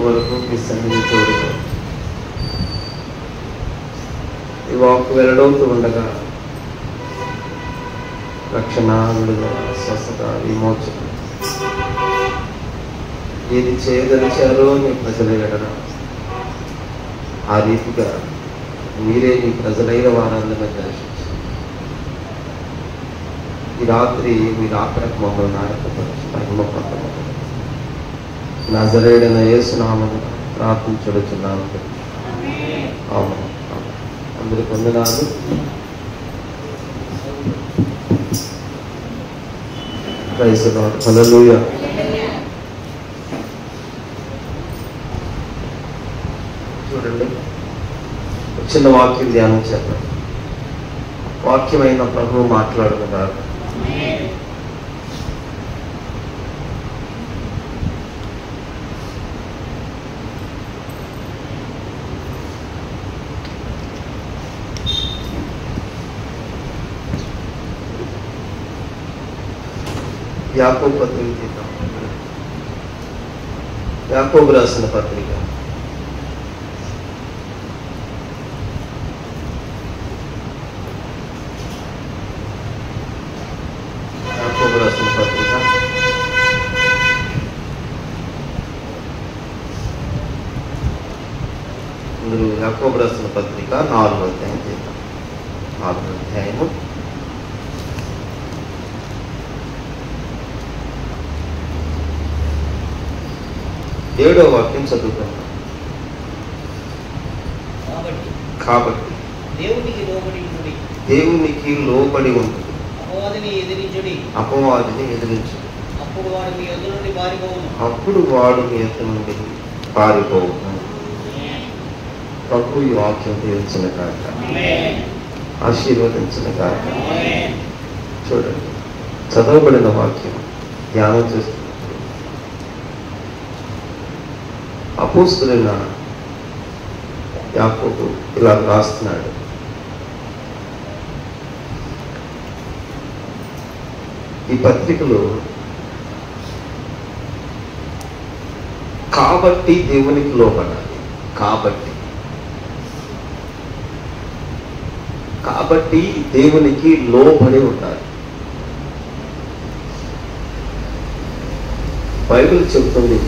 వరకు మీ సన్నిధి తోడుగా ఈ వాక్ వెల్లడవుతూ ఉండగా రక్షణ, విడుదల, స్వస్థత, విమోచన ఏది చేయదలిచారో మీ ప్రజల ఎడల ఆ రీతిగా మీరే మీ ప్రజలైన వారందరినీ దర్శించారు. ఈ రాత్రి మీరు ఆఖరికి మమ్మల్ని నాయకపరచు మహిమ పొందమని నజరేయుడైన యేసునామమున ప్రార్థించుచున్నాను. ఆమేన్. అందరికీ వందనాలు. Praise the lord. హల్లెలూయా. చూడండి, చిన్న వాక్యం ధ్యానం చేద్దాం. వాక్యమైన ప్రభువు మాట్లాడుతున్నారు. యాకోబు పత్రిక తీద్దాం. యాకోబు రాసిన పత్రిక యాకోబు రాసిన పత్రిక 4వ అధ్యాయం చేద్దాం. 4వ అధ్యాయము 7వ వాక్యం చదువుకుందాం. కాబట్టి దేవునికి లోబడి ఉంటుంది, అపవాదిని ఎదిరించు, అప్పుడు వాడు మీ యొద్ద నుండి పారిపోవును. ప్రభు ఈ వాక్యం దీవించిన కాక, ఆశీర్వదించిన కాక. చూడండి, చదవబడిన వాక్యం ధ్యానం చేస్తున్నప్పుడు అపోస్తలుడైన యాకోబు ఇలా రాస్తున్నాడు. ఈ పత్రికలో కాబట్టి దేవునికి లోబడాలి, కాబట్టి దేవునికి లోబడి ఉండాలి. బైబిల్ చెబుతుంది,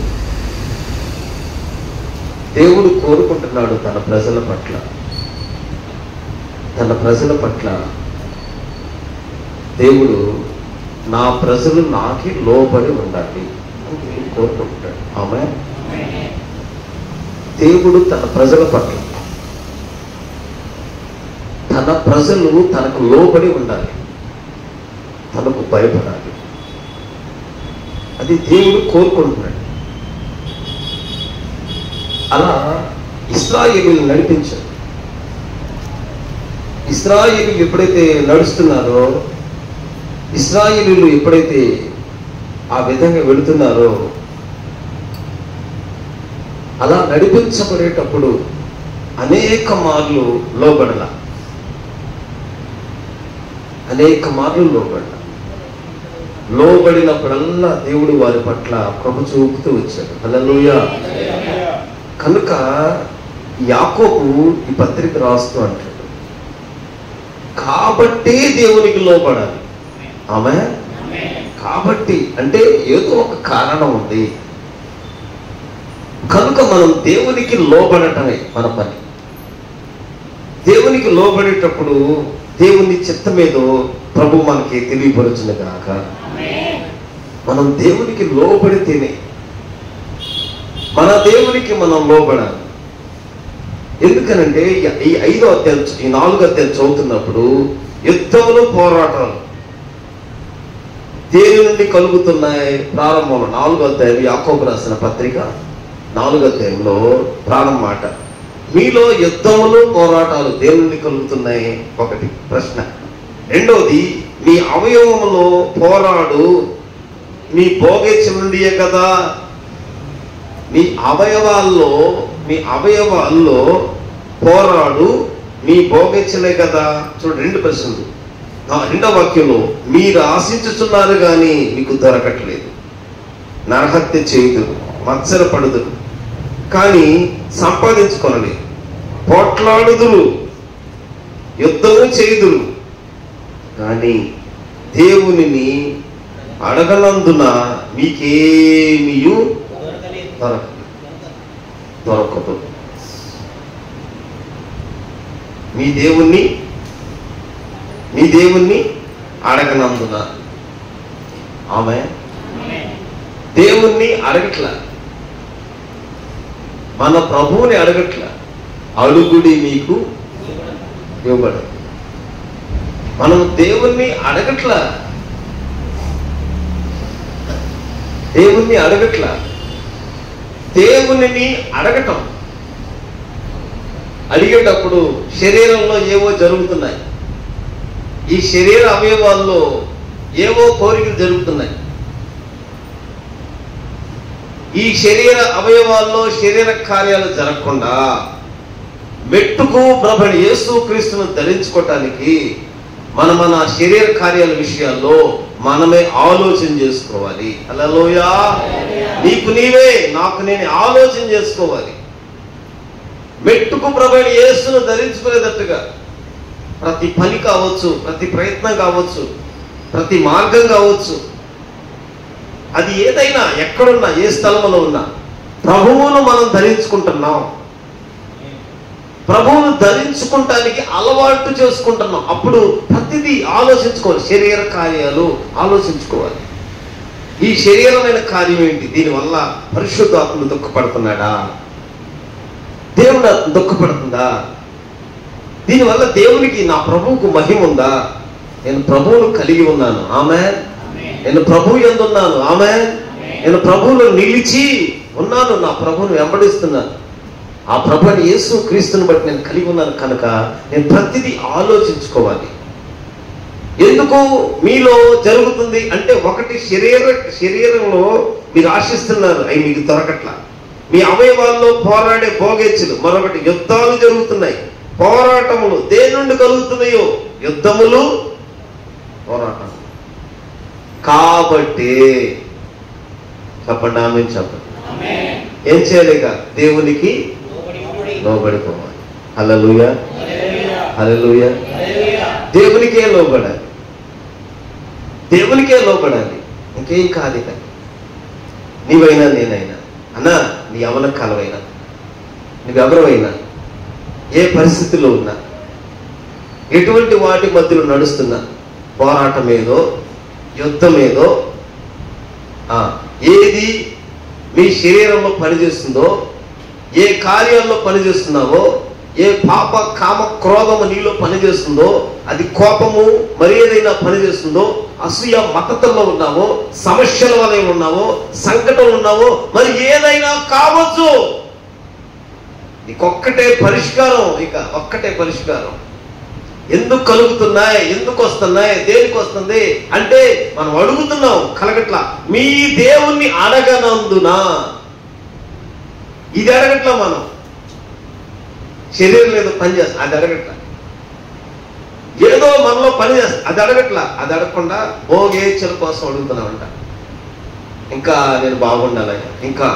దేవుడు కోరుకుంటున్నాడు తన ప్రజల పట్ల దేవుడు నా ప్రజలు నాకి లోబడి ఉండాలి అని కోరుకుంటున్నాడు. ఆమేన్. దేవుడు తన ప్రజల పట్ల, తన ప్రజలు తనకు లోబడి ఉండాలి, తనకు భయపడాలి. అది దేవుడు కోరుకుంటున్నాడు. అలా ఇశ్రాయేలును నడిపించాడు. ఇశ్రాయేలు ఎప్పుడైతే నడుస్తున్నారో, ఇశ్రాయేలీయులు ఎప్పుడైతే ఆ విధంగా వెళుతున్నారో, అలా నడిపించబడేటప్పుడు అనేక మార్లు లోబడినప్పుడల్లా దేవుడు వారి పట్ల కృప చూపుతూ వచ్చాడు. హల్లెలూయా. కనుక యాకోబు ఈ పత్రిక రాస్తూ అంటాడు, కాబట్టి దేవునికి లోబడాలి. ఆమేన్. కాబట్టి అంటే ఏదో ఒక కారణం ఉంది కనుక మనం దేవునికి లోబడటమే మన పని. దేవునికి లోబడేటప్పుడు దేవుని చిత్తమేదో ప్రభు మనకి తెలియపరుచును గాక. మనం దేవునికి లోబడితేనే మన దేవునికి మనం లోబడాలి. ఎందుకనంటే ఈ 4వ అధ్యాయం చదువుతున్నప్పుడు యుద్ధములు, పోరాటాలు దేని నుండి కలుగుతున్నాయి. ప్రారంభంలో 4వ అధ్యాయం యాకోబు రాసిన పత్రిక 4వ అధ్యాయంలో ప్రారంభ మాట, మీలో యుద్ధములు, పోరాటాలు దేని నుండి కలుగుతున్నాయి? ఒకటి ప్రశ్న. రెండవది, మీ అవయవములో పోరాడు మీ భోగేచ్ఛ నుండియే కదా. మీ అవయవాల్లో పోరాడు మీ భోగేచ్ఛలే కదా. చూడండి, 2 ప్రశ్నలు. 2వ వాక్యంలో, మీరు ఆశించుచున్నారు కానీ మీకు దొరకట్లేదు, నరహత్య చేయుదురు, మత్సరపడుదురు, కానీ సంపాదించుకొనలేదు. పోట్లాడుదురు, యుద్ధము చేయుదురు, కానీ దేవునిని అడగనందున మీకేమీయు దొరకదు. మీ దేవుణ్ణి అడగనందున. ఆమె దేవుణ్ణి అడగట్లా, మన ప్రభువుని అడగట్లా. అడుగుడి మీకు ఇవ్వబడదు. మనం దేవుణ్ణి అడగట్లా, దేవుణ్ణి అడగటం. అడిగేటప్పుడు శరీరంలో ఏవో జరుగుతున్నాయి, ఈ శరీర అవయవాల్లో ఏవో కోరికలు జరుగుతున్నాయి. ఈ శరీర అవయవాల్లో శరీర కార్యాలు జరగకుండా మెట్టుకు ప్రభువైన యేసుక్రీస్తును ధరించుకోవటానికి మన శరీర కార్యాల విషయాల్లో మనమే ఆలోచన చేసుకోవాలి. హల్లెలూయా. నీకు నీవే, నాకు నేను ఆలోచన చేసుకోవాలి. మెట్టుకు ప్రభువైన యేసును ధరించుకునేటట్టుగా ప్రతి పని కావచ్చు, ప్రతి ప్రయత్నం కావచ్చు, ప్రతి మార్గం కావచ్చు, అది ఏదైనా, ఎక్కడున్నా, ఏ స్థలంలో ఉన్నా ప్రభువును మనం ధరించుకుంటున్నాం. ప్రభువును ధరించుకుంటానికి అలవాటు చేసుకుంటున్నాం. అప్పుడు ప్రతిదీ ఆలోచించుకోవాలి, శరీర కార్యాలు ఆలోచించుకోవాలి. ఈ శరీరమైన కార్యం ఏంటి? దీనివల్ల పరిశుద్ధాత్మ దుఃఖపడుతున్నాడా? దేవుడు దుఃఖపడుతుందా? దీనివల్ల దేవునికి, నా ప్రభువుకు మహిమ ఉందా? నేను ప్రభువును కలిగి ఉన్నాను, ఆమేన్. నేను ప్రభువు యందు ఉన్నాను, ఆమేన్. నేను ప్రభువులో నిలిచి ఉన్నాను, నా ప్రభువును వెంబడిస్తున్నాను. ఆ ప్రభువుని యేసుక్రీస్తుని బట్టి నేను కలిగి ఉన్నాను కనుక నేను ప్రతిదీ ఆలోచించుకోవాలి. ఎందుకు మీలో జరుగుతుంది అంటే, ఒకటి శరీరంలో మీరు ఆశిస్తున్నారు, అవి మీకు దొరకట్లా. మీ అవయవాల్లో పోరాడే భోగేచ్చులు. మరొకటి యుద్ధాలు జరుగుతున్నాయి, పోరాటములు. దేని నుండి కలుగుతున్నాయో? యుద్ధములు, పోరాటం. కాబట్టి చెప్పండి, ఆమేన్ చెప్పండి. ఏం చేయాలిగా? దేవునికి లోబడిపోవాలి. హల్లెలూయా, హల్లెలూయా. దేవునికే లోబడాలి, దేవునికే లోబడాలి, ఇంకేం కాదు. ఇక నీవైనా నేనైనా, అన్నా నీ యవన కాలమైనా, నువ్వెవరైనా, ఏ పరిస్థితిలో ఉన్నా, ఎటువంటి వాటి మధ్యలో నడుస్తున్నా, పోరాటం ఏదో, యుద్ధం ఏదో, ఏది మీ శరీరంలో పనిచేస్తుందో, ఏ కార్యాల్లో పనిచేస్తున్నావో, ఏ పాప కామ క్రోధము నీలో పనిచేస్తుందో, అది కోపము మరి ఏదైనా పనిచేస్తుందో, అసూయ మతతంలో ఉన్నావో, సమస్యల వల్ల ఉన్నావో, సంకటంలో ఉన్నావో, మరి ఏదైనా కావచ్చు, నీకొక్కటే పరిష్కారం. ఇక ఒక్కటే పరిష్కారం. ఎందుకు కలుగుతున్నాయి, ఎందుకు వస్తున్నాయి, దేనికి వస్తుంది అంటే మనం అడుగుతున్నాం, కలగట్లా. మీ దేవుణ్ణి అడగనందున. ఇది అడగట్లా మనం. శరీరం ఏదో పని చేస్తా, అది అడగట్లా. ఏదో మనలో పని చేస్తా, అది అడగట్లా. అది అడగకుండా భోగేచ్ఛల కోసం అడుగుతున్నామంట. ఇంకా నేను బాగుండాలి, ఇంకా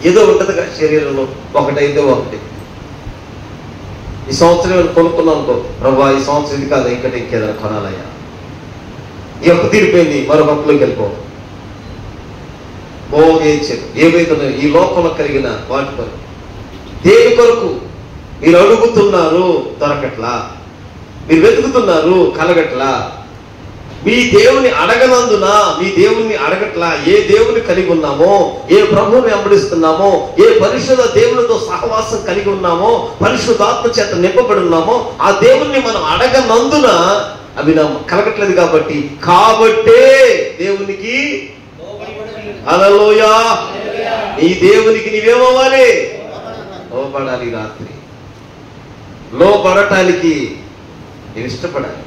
ఏదో ఉంటదిగా శరీరంలో, ఒకటైతే ఒకటి. ఈ సంవత్సరం కొనుక్కున్నాం అనుకో, ప్రభా ఈ సంవత్సరం ఇది కాదు, ఇంకేదైనా కొనాలయ్యా. ఈ ఒక్క తీరిపోయింది, మరొకలోకి వెళ్ళిపో. భోగేచ్ఛలు ఏవైతే ఈ లోకంలో కలిగిన వాటి కొరకు, దేని కొరకు మీరు అడుగుతున్నారు, దొరకట్లా. మీరు వెతుకుతున్నారు, కలగట్లా. మీ దేవుని అడగనందున, మీ దేవుణ్ణి అడగట్లా. ఏ దేవుని కలిగి ఉన్నామో, ఏ ప్రభువుని వెంబడిస్తున్నామో, ఏ పరిశుద్ధ దేవునితో సహవాసం కలిగి ఉన్నామో, పరిశుద్ధాత్మ చేత నింపబడి ఉన్నామో, ఆ దేవుణ్ణి మనం అడగనందున అవి కలగట్లేదు. కాబట్టే దేవునికి హల్లెలూయా. నీ దేవునికి నీవేమవ్వాలి? లోబడాలి. రాత్రి లోబడటానికి నేను ఇష్టపడాలి.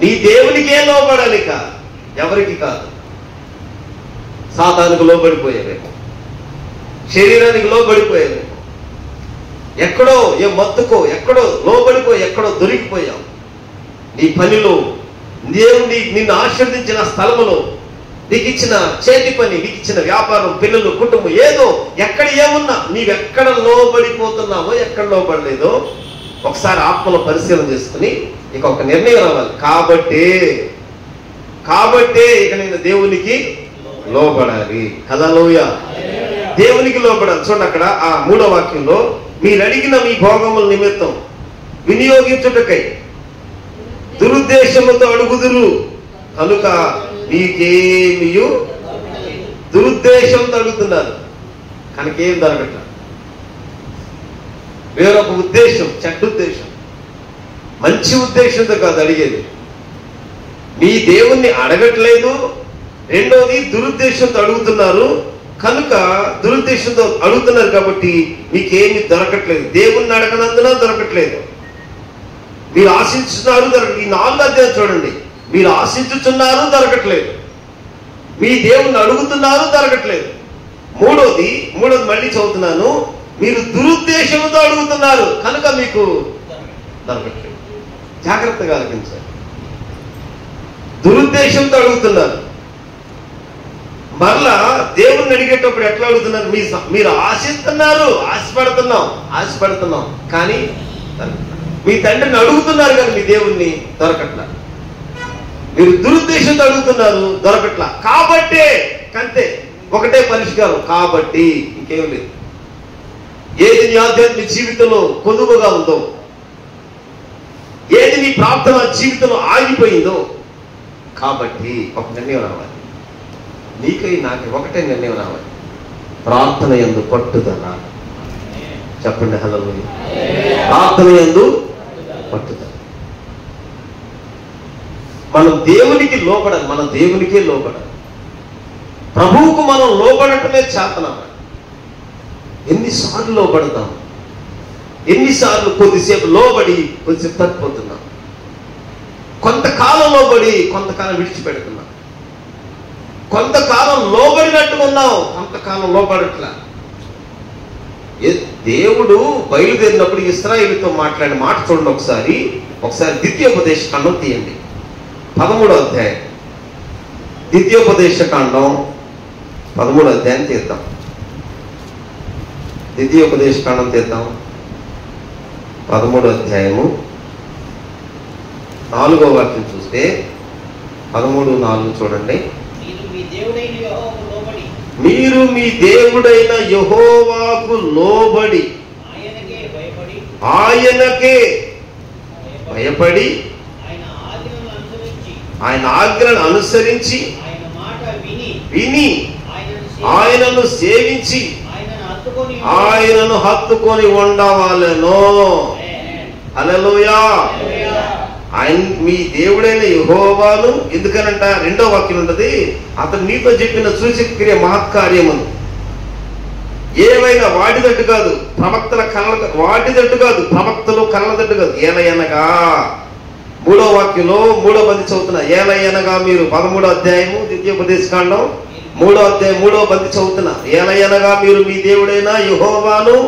నీ దేవునికే లోబడాలి, ఎవరికి కాదు. సాతానుకు లోబడిపోయావేమో, శరీరానికి లోబడిపోయావేమో, ఎక్కడో ఏ మత్తుకో ఎక్కడో లోబడిపోయి ఎక్కడో దొరికిపోయావు. నీ పనిలో, దేవుని నిన్ను ఆశీర్వదించిన స్థలములో నీకు ఇచ్చిన చేతి పని, నీకు ఇచ్చిన వ్యాపారం, పిల్లలు, కుటుంబం, ఏదో ఎక్కడ ఏమున్నా నీవెక్కడ లోబడిపోతున్నావో, ఎక్కడ లోబడలేదో ఒకసారి ఆత్మలో పరిశీలన చేసుకుని ఇక ఒక నిర్ణయం రావాలి. కాబట్టే ఇక నేను దేవునికి లోబడాలి. హల్లెలూయా. దేవునికి లోబడాలి. చూడండి అక్కడ ఆ 3వ వాక్యంలో, మీరు అడిగిన మీ భోగముల నిమిత్తం వినియోగించుటకై దురుద్దేశముతో అడుగుదురు కనుక మీకేమీ, దురుద్దేశంతో అడుగుతున్నారు కనుక ఏం దొరకట్ల. వేరొక ఉద్దేశం, చెడ్డ ఉద్దేశం, మంచి ఉద్దేశంతో కాదు అడిగేది. మీ దేవుణ్ణి అడగట్లేదు. రెండోది దురుద్దేశంతో అడుగుతున్నారు కనుక, దురుద్దేశంతో అడుగుతున్నారు కాబట్టి మీకేమి దొరకట్లేదు. దేవుణ్ణి అడగనందున దొరకట్లేదు. మీరు ఆశించుతున్నారు, దొరకట్లేదు. ఈ 4వ అధ్యాయం చూడండి. మీరు ఆశించుతున్నారు, దొరకట్లేదు. మీ దేవుణ్ణి అడుగుతున్నారు, దొరకట్లేదు. మూడోది మళ్ళీ చదువుతున్నాను, మీరు దురుద్దేశంతో అడుగుతున్నారు కనుక మీకు దొరకట్లేదు. జాగ్రత్తగా ఆలోచించాలి. దురుద్దేశంతో అడుగుతున్నారు. మరలా దేవుణ్ణి అడిగేటప్పుడు ఎట్లా అడుగుతున్నారు? మీరు ఆశిస్తున్నారు, ఆశపడుతున్నాం కానీ మీ తండ్రిని అడుగుతున్నారు కానీ మీ దేవుణ్ణి దొరకట్లా. మీరు దురుద్దేశంతో అడుగుతున్నారు, దొరకట్లా. కాబట్టే కంతే, ఒకటే పరిష్కారం. కాబట్టి ఇంకేం లేదు. ఏది నీ ఆధ్యాత్మిక జీవితంలో కొదువుగా ఉందో, ఏది నీ ప్రార్థన జీవితంలో ఆగిపోయిందో, కాబట్టి ఒక నిర్ణయం రావాలి. నీకై నాకు ఒకటే నిర్ణయం రావాలి. ప్రార్థన యందు పట్టుదల. చెప్పండి హల్లెలూయా. ప్రార్థన యందు పట్టుదల. మనం దేవునికి లోబడాలి. మనం దేవునికే లోబడాలి. ప్రభువుకు మనం లోబడటమే చేతనం. ఎన్నిసార్లు లోబడతాం? ఎన్నిసార్లు కొద్దిసేపు లోబడి కొద్దిసేపు తప్పిపోతున్నాం. కొంతకాలం లోబడి కొంతకాలం విడిచిపెడుతున్నాం. కొంతకాలం లోబడినట్టు ఉన్నాం, కొంతకాలం లోబడట్లా. దేవుడు బయలుదేరినప్పుడు ఇశ్రాయేలుతో మాట్లాడిన మాట చూడండి. ఒకసారి ద్వితీయోపదేశ కాండం తీయండి. 13వ అధ్యాయం. ద్వితీయోపదేశ కాండం 13వ అధ్యాయం తీద్దాం. ద్వితీయోపదేశ కాండం తీద్దాం. 13వ అధ్యాయము 4వ వాక్యం చూస్తే 13:4 చూడండి. మీరు మీ దేవుడైన యెహోవాకు లోబడి ఆయనకే భయపడి ఆయన ఆజ్ఞలను అనుసరించి విని ఆయనను సేవించి ఆయనను హత్తుకొని ఉండవాలెను. హల్లెలూయా. ఆయన మీ దేవుడైన యెహోవాను, ఎందుకనంట 2వ వాక్యం ఉంటది, అతను నీతో చెప్పిన సూచక్రియ మహత్కార్యమును ఏవైనా వాటిదట్టు కాదు, వాటిదట్టు కాదు, ప్రవక్తలు కళ్ళదట్టు కాదు. ఏలయనగా 3వ వాక్యంలో 3వ బంది చదువుతున్నా. ఏలయనగా మీరు 13వ అధ్యాయము ద్వితీయోపదేశ కాండం 3వ అధ్యాయం 3వ బంది చదువుతున్నా. ఏలయనగా మీరు మీ దేవుడైన యెహోవాను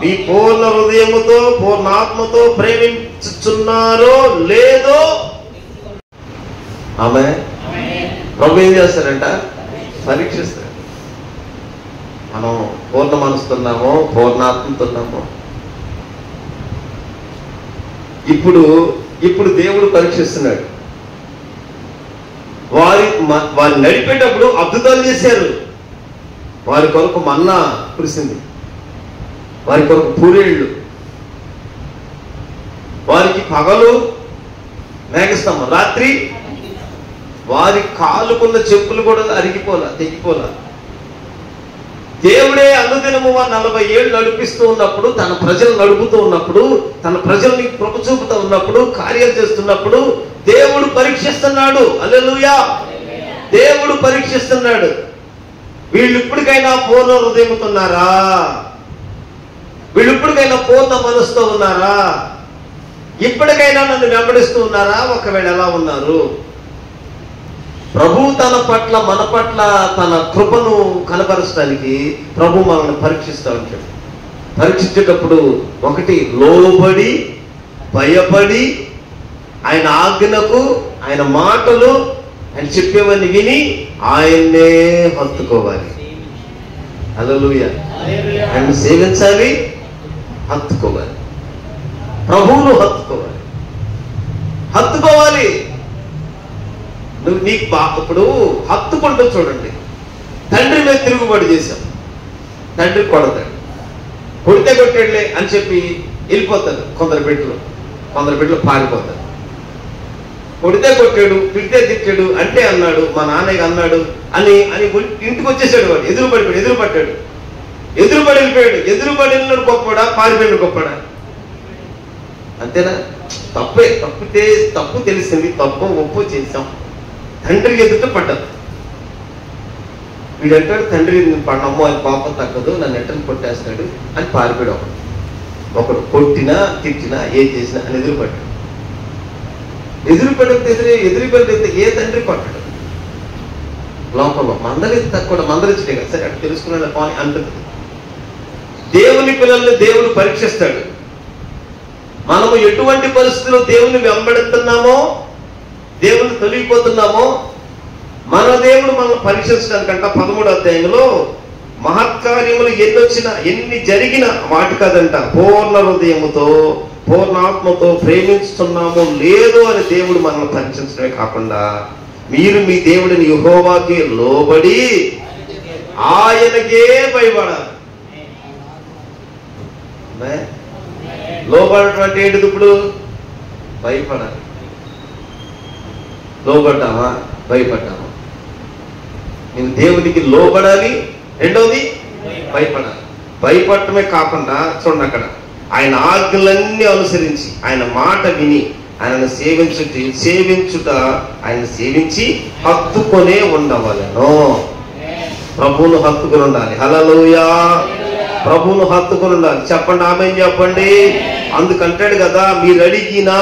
మీ పూర్ణ హృదయముతో పూర్ణాత్మతో ప్రేమించుచున్నారో లేదో. ఆమె ప్రభు ఏం చేస్తారంట? పరీక్షిస్తారు. మనం పూర్ణ మనసుతున్నామో పూర్ణాత్మతున్నామో. ఇప్పుడు దేవుడు పరీక్షిస్తున్నాడు. వారి నడిపేటప్పుడు అద్భుతాలు చేశారు. వారి కొరకు మన్నా కురిసింది, వారి కొరకు పూరేళ్ళు, వారికి పగలు మేఘస్తంభం, రాత్రి వారి కాలుకున్న చెప్పులు కూడా తెగిపోలా. దేవుడే అనుదినము 40 ఏళ్ళు నడిపిస్తూ ఉన్నప్పుడు, తన ప్రజలు నడుపుతూ ఉన్నప్పుడు, తన ప్రజల్ని కృప చూపుతూ ఉన్నప్పుడు, కార్యాలు చేస్తున్నప్పుడు దేవుడు పరీక్షిస్తున్నాడు. హల్లెలూయా. దేవుడు పరీక్షిస్తున్నాడు. వీళ్ళు ఇప్పటికైనా పూర్ణ హృదయంతో ఉన్నారా? వీళ్ళు ఇప్పటికైనా పూర్ణ మనసుతో ఉన్నారా? ఇప్పటికైనా నన్ను వెంబడిస్తూ ఉన్నారా? ఒకవేళ ఎలా ఉన్నారు? ప్రభు తన పట్ల మన పట్ల తన కృపను కనపరచడానికి ప్రభు మనల్ని పరీక్షిస్తూ ఉంటాడు. పరీక్షించేటప్పుడు ఒకటి లోబడి భయపడి ఆయన ఆజ్ఞకు ఆయన మాటలు ఆయన చెప్పేవన్నీ విని ఆయన్నే హత్తుకోవాలి. హల్లెలూయా. ఆయన సేవించాలి, హత్తుకోవాలి, ప్రభువును హత్తుకోవాలి. నువ్వు నీకు ఇప్పుడు హత్తుకుంటూ చూడండి. తండ్రి మీద తిరుగుబాటు చేశాం, తండ్రి కొడతాడు, కొడితే కొట్టాడులే అని చెప్పి వెళ్ళిపోతాడు. కొందరు బిడ్డలు పారిపోతాడు. కొడితే కొట్టాడు, తిడితే తిట్టాడు, అంటే అన్నాడు, మా నాన్నకి అన్నాడు అని ఇంటికి వచ్చేసాడు. వాడు ఎదురుపడి వెళ్ళిపోయాడు. ఎదురుపడి వెళ్ళినాడు గొప్పడా, పారిపోయిన గొప్పడా? అంతేనా? తప్పు తెలిసింది, తప్పు ఒప్పు చేశాం, తండ్రికి ఎదుట పడ్డదు. వీడంటాడు, తండ్రి పడమ్మో అని పాపం తగ్గదు, నన్ను ఎట్టని కొట్టేస్తాడు అని పారిపోయాడు. ఒకడు కొట్టినా తిట్టినా ఏం చేసినా అని ఎదురుపడితే ఏ తండ్రి కొట్టాడు? లోకంలో మందరించడే కదా, సరే అటు తెలుసుకున్నాడు పోనీ అంటుంది. దేవుని పిల్లల్ని దేవుడు పరీక్షిస్తాడు. మనము ఎటువంటి పరిస్థితుల్లో దేవుని వెంబడుతున్నామో, దేవుని తొలగిపోతున్నామో, మన దేవుడు మనల్ని పరీక్షించడానికంట 13వ అధ్యాయంలో మహత్కార్యములు ఎన్ని జరిగిన వాటి కాదంట, పూర్ణ హృదయముతో పూర్ణాత్మతో ప్రేమిస్తున్నామో లేదో అని దేవుడు మనల్ని పరీక్షించడమే కాకుండా, మీరు మీ దేవుడిని యెహోవాకి లోబడి ఆయనకే భయపడాలి. లోబడటం అంటే ఏంటిది? ఇప్పుడు భయపడాలి. లోబడ్డామా? భయపడ్డామా? నేను దేవునికి లోబడాలి. రెండవది భయపడాలి. భయపడటమే కాకుండా చూడండి, అక్కడ ఆయన ఆజ్ఞలన్నీ అనుసరించి ఆయన మాట విని ఆయనను సేవించుట ఆయన సేవించి హత్తుకొనే ఉండవలెను. ప్రభువును హత్తుకొని ఉండాలి. హల్లెలూయా. ప్రభువును హత్తుకొని ఉండాలి. చెప్పండి, ఆమేన్ చెప్పండి. అందుకంటాడు కదా, మీరు అడిగినా,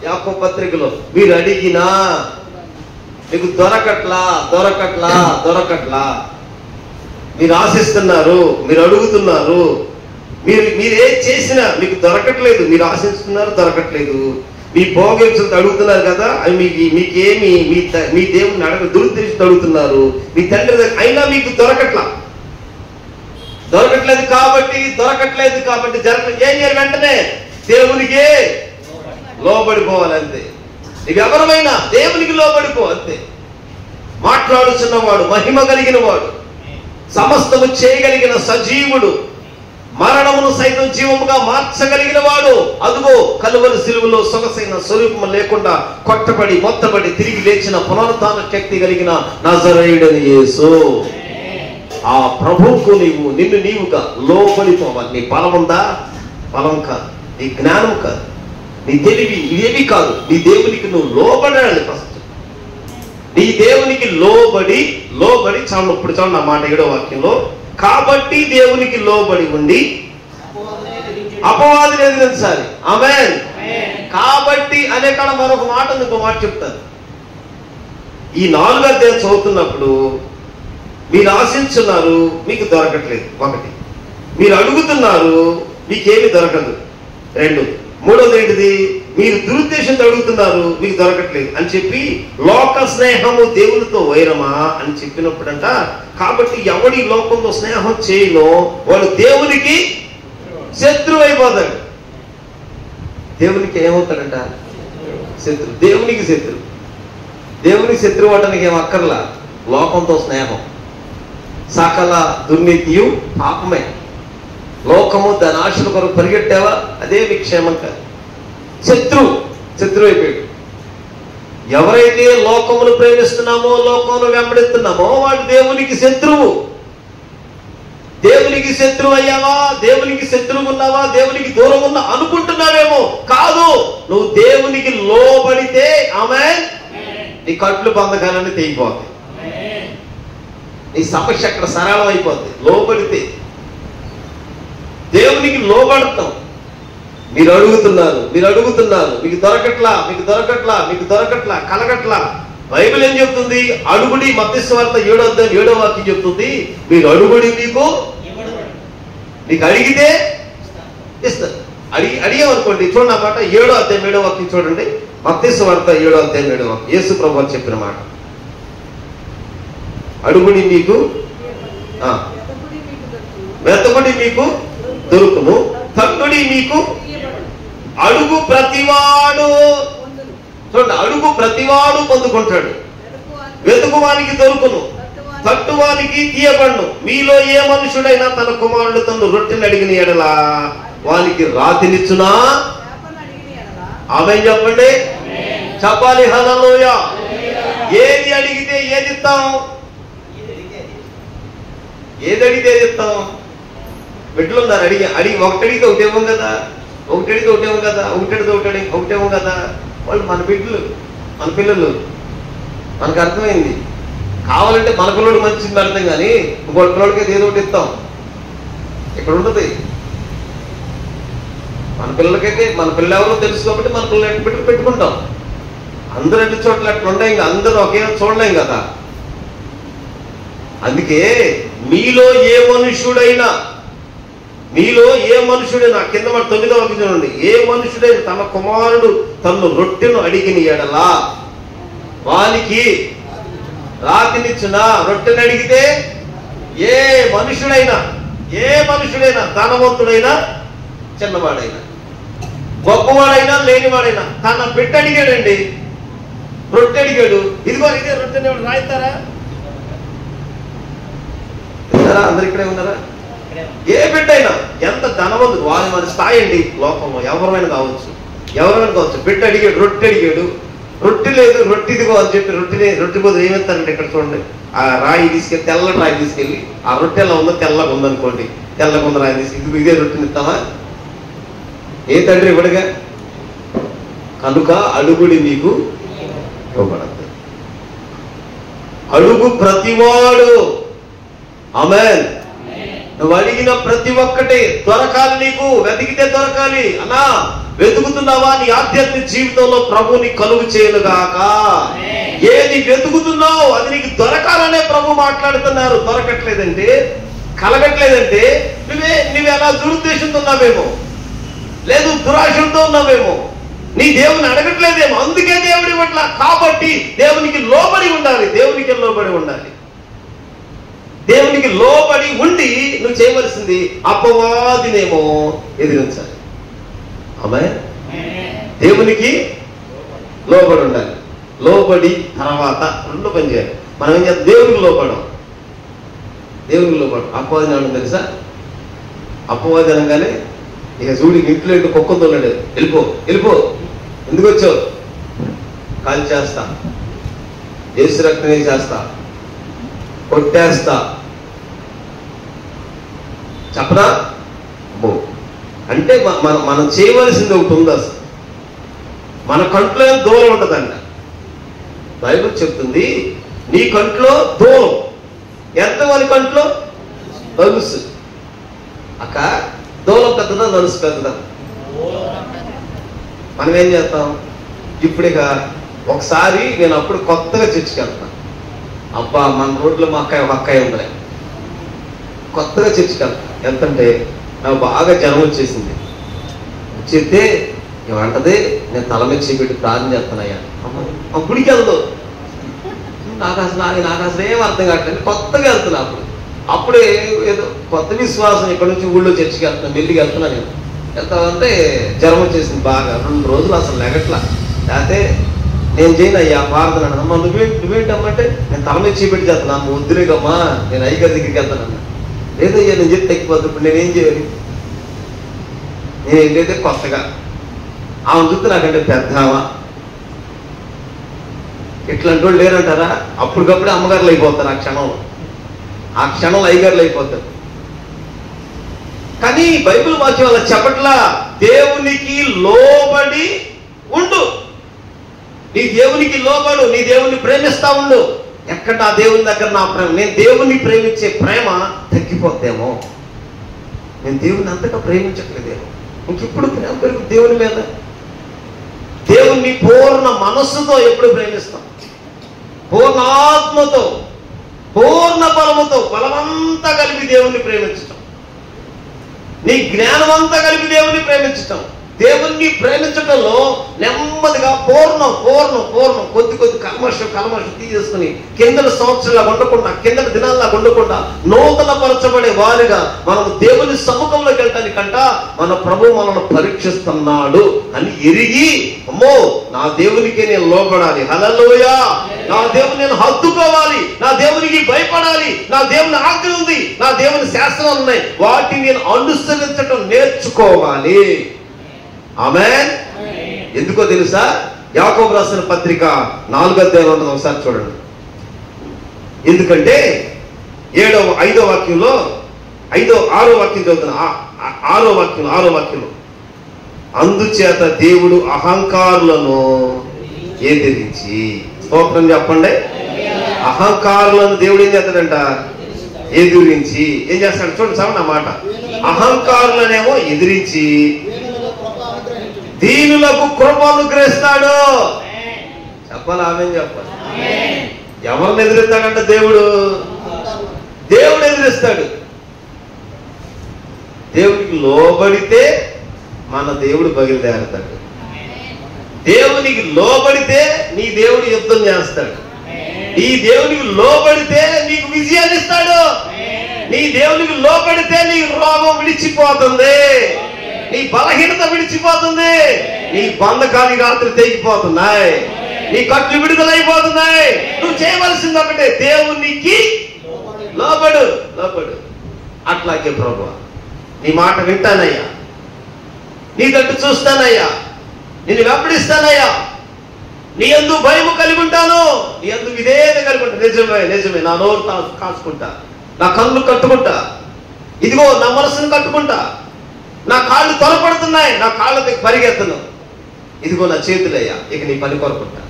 యాకోబు పత్రికలో, మీరు అడిగినా మీకు దొరకట్లా. మీరు ఆశిస్తున్నారు, మీరు అడుగుతున్నారు, మీరే చేసినా మీకు దొరకట్లేదు. మీరు ఆశిస్తున్నారు, దొరకట్లేదు. మీ భోగించులతో అడుగుతున్నారు కదా, అవి మీకేమి మీ దేవుని దురుద్దేశంతో అడుగుతున్నారు మీ తండ్రి దగ్గర, అయినా మీకు దొరకట్లేదు కాబట్టి ఏం చేయాలి? వెంటనే దేవునికే లోబడిపోవాలి. అంతే. నీకు ఎవరమైనా దేవునికి లోబడిపో, అంతే. మాట్లాడుతున్నవాడు, మహిమ కలిగిన వాడు, సమస్తము చేయగలిగిన సజీవుడు, మరణమును సైతం జీవముగా మార్చగలిగిన వాడు, అదుగో కలువరి సిలువలో సొగసైన స్వరూపము లేకుండా కొట్టబడి మొత్తబడి తిరిగి లేచిన పునరుత్థాన శక్తి కలిగిన నజరేయుడని యేసు. ఆ ప్రభువుకు నిన్ను నీవుగా లోబడిపోవాలి. నీ బలం ఉందా? బలం కాదు. నీ జ్ఞానం కాదు, నీ తెలివి, ఇవేవి కాదు. నీ దేవునికి నువ్వు లోబడాలి. ఫస్ట్ నీ దేవునికి లోబడి చాలు. ఇప్పుడు చాలు నా మాట 7వ వాక్యంలో, కాబట్టి దేవునికి లోబడి ఉండి అపవాదిని ఎదిరించాలి. ఆమేన్. కాబట్టి అనే కాడ మరొక మాట, ఇంకో మాట చెప్తాను. ఈ 4వ అధ్యాయం చదువుతున్నప్పుడు మీరు ఆశించున్నారు, మీకు దొరకట్లేదు. 1, మీరు అడుగుతున్నారు, మీకేమి దొరకదు. 2, మూడోది ఏంటిది? మీరు దురుద్దేశంతో అడుగుతున్నారు, మీకు దొరకట్లేదు అని చెప్పి, లోక స్నేహము దేవునితో వైరమా అని చెప్పినప్పుడంట, కాబట్టి ఎవడి లోకంలో స్నేహం చేయనో వాడు దేవునికి శత్రువు అయిపోతాడు. దేవునికి ఏమవుతాడంట? శత్రువు. దేవునికి శత్రువు అవడానికి ఏం అక్కర్లా. లోకంతో స్నేహం, సకల దుర్నీతియు పాపమే. లోకము దాని ఆశల కొరకు పరిగెట్టావా, అదే మీకు క్షేమం కాదు. శత్రువు అయిపోయాడు. ఎవరైతే లోకమును ప్రేమిస్తున్నామో, లోకమును వెంబడిస్తున్నామో వాడు దేవునికి శత్రువు. దేవునికి శత్రువు అయ్యావా? దేవునికి శత్రువు ఉన్నావా? దేవునికి దూరం ఉన్నా అనుకుంటున్నావేమో. కాదు, నువ్వు దేవునికి లోబడితే ఆమేన్, నీ కట్లు బంధకాలన్నీ తెగిపోతాయి. నీ సమస్య అక్కడ సరళం అయిపోద్ది. లోబడితే దేవునికి లోబడతాం. మీరు అడుగుతున్నారు, మీకు దొరకట్లా, కలగట్లా. బైబిల్ ఏం చెప్తుంది? అడుగుడి. మత్తయి సువార్త 7వ అధ్యాయం 7వ వాక్యం చెప్తుంది, మీరు అడుగుడి, మీకు అడిగితే ఇస్తారు. అడిగామనుకోండి. చూడండి ఆ మాట, 7వ అధ్యాయం 7వ వాక్యం చూడండి. మత్తయి సువార్త 7వ అధ్యాయం 7వ వాక్యం, యేసు ప్రభువు చెప్పిన మాట. అడుగుడి మీకు వెతకుడి మీకు దొరుకును, తట్టుడి మీకు. అడుగు ప్రతివాడు, చూడండి, అడుగు ప్రతివాడు పొందుకుంటాడు, వెతుకువానికి దొరుకును, తట్టువానికి తీయబడును. మీలో ఏ మనుషుడైనా తన కుమారుడు తను రొట్టెని అడిగిన ఎడలా వానికి రాతినిచ్చునా? ఆమేన్ చెప్పండి, చెప్పాలి. హల్లెలూయా. ఏది అడిగితే ఏది ఇస్తాం? ఏది అడిగితే ఏది ఇస్తాం? బిడ్డలు ఉన్నారు, అడిగి ఒకటి అడిగితే ఒకటేమో కదా, ఒకటి అడిగితే ఒకటేమో కదా, ఒకటేమో కదా. వాళ్ళు మన బిడ్డలు, మన పిల్లలు. మనకు అర్థమైంది. కావాలంటే మన పిల్లడు మంచిది అర్థం, కానీ ఇంకోటి పిల్లడికి ఏదో ఒకటి ఇస్తాం. ఇక్కడ ఉంటుంది. మన పిల్లలకైతే మన పిల్లలు ఎవరో తెలుసు కాబట్టి మన పిల్లలు పెట్టుకుంటాం. అందరూ అన్ని చోట్ల అట్లా ఉండే, ఇంకా అందరూ ఒకే చూడలేం కదా. అందుకే మీలో ఏ మనుషుడైనా కింద మన 9వ వచనం నుండి, ఏ మనుషుడైనా తన కుమారుడు తను రొట్టెను అడిగిన ఎడలా వానికి రాతినిచ్చునా? రొట్టెను అడిగితే ఏ మనుషుడైనా ధనవంతుడైనా చిన్నవాడైనా గొప్పవాడైనా లేనివాడైనా తన బిడ్డ అడిగాడండి, రొట్టె అడిగాడు. ఇదిగో ఇదే రొట్టెని రాయిస్తారా? అందరు ఇక్కడే ఉన్నారా? ఏ బిడ్డ అయినా, ఎంత ధనవంతుడు వారి స్థాయి అండి లోకంలో, ఎవరైనా కావచ్చు. బిడ్డ అడిగాడు, రొట్టె అడిగాడు. రొట్టె లేదు, రొట్టె ఇదిగో అని చెప్పి రొట్టె బదులు ఏమెత్తారంటే ఇక్కడ చూడండి, ఆ రాయి తీసుకెళ్ళి, తెల్ల రాయి తీసుకెళ్ళి, ఆ రొట్టె ఎలా ఉందో తెల్లగా ఉందనుకోండి, తెల్లగా ఉన్న రాయి తీసుకెళ్ళి ఇదే రొట్టెని ఇస్తామా? ఏ తండ్రి ఇవ్వడుగా. కనుక అడుగుడి మీకు ఇవ్వబడదు. అడుగు ప్రతివాడు. ఆమేన్. నువ్వు అడిగిన ప్రతి ఒక్కటి దొరకాలి, నీకు వెతికితే దొరకాలి. అన్నా, వెతుకుతున్నావా? నీ ఆధ్యాత్మిక జీవితంలో ప్రభుని కలుగు చేయనుగాక. ఏది వెతుకుతున్నావు అది నీకు దొరకాలనే ప్రభు మాట్లాడుతున్నారు. దొరకట్లేదంటే, కలగట్లేదంటే నువ్వు ఎలా దురుద్దేశంతో ఉన్నావేమో, లేదు దురాశంతో ఉన్నావేమో, నీ దేవుని అడగట్లేదేమో. అందుకే దేవుడి పట్ల, కాబట్టి దేవునికి లోబడి ఉండాలి. దేవునికి లోబడి ఉండి నువ్వు చేయవలసింది అపవాదినేమో ఎదిరించాలి. ఆమేన్. దేవునికి లోబడి ఉండాలి. లోబడి తర్వాత రెండు పని చేయాలి. మనం ఏం చేస్తాం? దేవునికి లోబడం. అపవాది అనడం తెలుసా? అపవాది అనగానే ఇక చూడి ఇంట్లో ఇంటి కుక్కతో ఉన్నాడు, వెళ్ళిపో, ఎందుకు వచ్చావు? కాల్ చేస్తా, యేసు రక్తం చేస్తా, కొట్టేస్తా చెప్పనా? అంటే మనం చేయవలసింది ఒకటి ఉంది. అసలు మన కంట్లో దూరం ఉంటుందంట. బైబిల్ చెప్తుంది, నీ కంట్లో దూరం ఎంత? వారి కంట్లో ధనుసు. అక్క, దూరం పెద్దదా ధనుసు పెద్దదా? మనం ఏం చేస్తాం? ఇప్పుడిక ఒకసారి నేను అప్పుడు కొత్తగా చర్చికెళ్తాను. అబ్బా, మన రోడ్లో మా అక్కయ్య ఉందిలే. కొత్తగా చర్చికెళ్తాను. ఎంతంటే నాకు బాగా జ్వరం వచ్చేసింది. వచ్చేస్తే ఏమంటది, నేను తల మీద చేపెట్టి ప్రార్థన చేస్తానయ్యా. గుడికి వెళ్దాం. నాకు అసలు ఏం అర్థం కావట్లేదు. కొత్తగా వెళ్తున్నా. అప్పుడే ఏదో కొత్త విశ్వాసం. ఇక్కడ నుంచి ఊళ్ళో చర్చికి వెళ్తున్నా, మెల్లికి వెళ్తున్నా. నేను వెళ్తామంటే జ్వరం వచ్చేసింది బాగా. 2 రోజులు అసలు లెగట్లా. లేకపోతే నేను చేయను అయ్యా ప్రార్థన. అమ్మా నువ్వేంటమ్మంటే నేను తల మీద చేపెట్టి చేస్తాను. అమ్మ వద్దులేకమ్మా, నేను అయ్యగారి దగ్గరికి వెళ్తానన్నా. లేదయ్యా నేను చెప్తే తగ్గిపోతుంది. ఇప్పుడు నేనేం చేయాలి? నేను ఏంటైతే కొత్తగా ఆమె చూస్తే నాకంటే పెద్దామా, ఇట్లాంటి వాళ్ళు లేరంటారా? అప్పటికప్పుడే అమ్మగారులు అయిపోతారు. ఆ క్షణంలో అయ్యగారులు అయిపోతారు. కానీ బైబిల్ వాక్యం అలా చెప్పట్లా. దేవునికి లోబడి ఉండు. నీ దేవునికి లోబడు. నీ దేవుని ప్రేమిస్తా ఉండు. ఎక్కడ ఆ దేవుని దగ్గర నా ప్రేమ, నేను దేవుణ్ణి ప్రేమించే ప్రేమ తగ్గిపోతేమో, నేను దేవుని అంతగా ప్రేమించట్లేదేమో. ఇంకెప్పుడు ప్రేమ పెరుగు దేవుని మీద. దేవుణ్ణి పూర్ణ మనస్సుతో ఎప్పుడు ప్రేమిస్తాం? పూర్ణ ఆత్మతో, పూర్ణ బలముతో, బలమంతా కలిపి దేవుణ్ణి ప్రేమించటం, నీ జ్ఞానం అంతా కలిపి దేవుణ్ణి ప్రేమించటం, దేవుణ్ణి ప్రేమించడంలో నెమ్మదిగా పూర్ణం కొద్ది కల్మషం తీసేసుకుని కిందటి సంవత్సరాలు ఉండకుండా, కిందటి దినాల్లా ఉండకుండా నూతన పరచబడే వారిగా మనం దేవుని సముఖంలోకి వెళ్ళటానికంట మన ప్రభు మనల్ని పరీక్షిస్తున్నాడు అని ఎరిగి, అమ్మో నా దేవునికి నేను లోబడాలి, హల్లెలూయా, నా దేవుని నేను హత్తుకోవాలి, నా దేవునికి భయపడాలి, నా దేవుని ఆజ్ఞ ఉంది, నా దేవుని శాస్త్రాలు ఉన్నాయి, వాటిని నేను అనుసరించడం నేర్చుకోవాలి. ఆమేన్. ఎందుకో తెలుసా? యాకోబు రాసిన పత్రిక 4వ అధ్యాయం ఉంటుంది, ఒకసారి చూడండి. ఎందుకంటే 5వ వాక్యంలో 6వ వాక్యం చదువుతున్నా, 6వ వాక్యంలో అందుచేత దేవుడు అహంకారులను ఎదిరించి, స్తోత్రం చెప్పండి, అహంకారులను దేవుడు ఏం చేస్తాడంట? ఎదిరించి. ఏం చేస్తాడు? చూడండి సార్ నా మాట. అహంకారులనేమో ఎదిరించి దీనులకు కృప అనుగ్రహిస్తాడు. చెప్పాలి, ఆమేన్ చెప్పాలి. ఎవరిని ఎదిరిస్తాడంట? దేవుడు ఎదిరిస్తాడు. దేవునికి లోబడితే మన దేవుడు బయలుదేరుతాడు. దేవునికి లోబడితే నీ దేవుడు యుద్ధం చేస్తాడు. నీ దేవునికి లోబడితే నీకు విజయాన్ని ఇస్తాడు. నీ దేవునికి లోబడితే నీ రోగం విడిచిపోతుంది, నీ బలహీనత విడిచిపోతుంది, నీ బంధకాలు రాత్రి తెగిపోతున్నాయి, నీ కట్లు విడుదలైపోతున్నాయి. నువ్వు చేయవలసింది ఒకటే, దేవునికి లోబడు. అట్లాగే ప్రభువా నీ మాట వింటానయ్యా, నీ తట్టు చూస్తానయ్యా, నిన్ను వెంబడిస్తానయ్యా, నీ యందు భయము కలిగి ఉంటాను, నీ యందు విధేయత కలిగి ఉంటాను. నిజమే నా నోరు కాచుకుంటా, నా కళ్ళు కట్టుకుంటా, ఇదిగో నా మనసును కట్టుకుంటా, నా కాళ్ళు త్వరపడుతున్నాయి, నా కాళ్ళకి పరిగెత్తను, ఇదిగో నా చేతులయ్యా, ఇక నీ పని కొరకుంటా.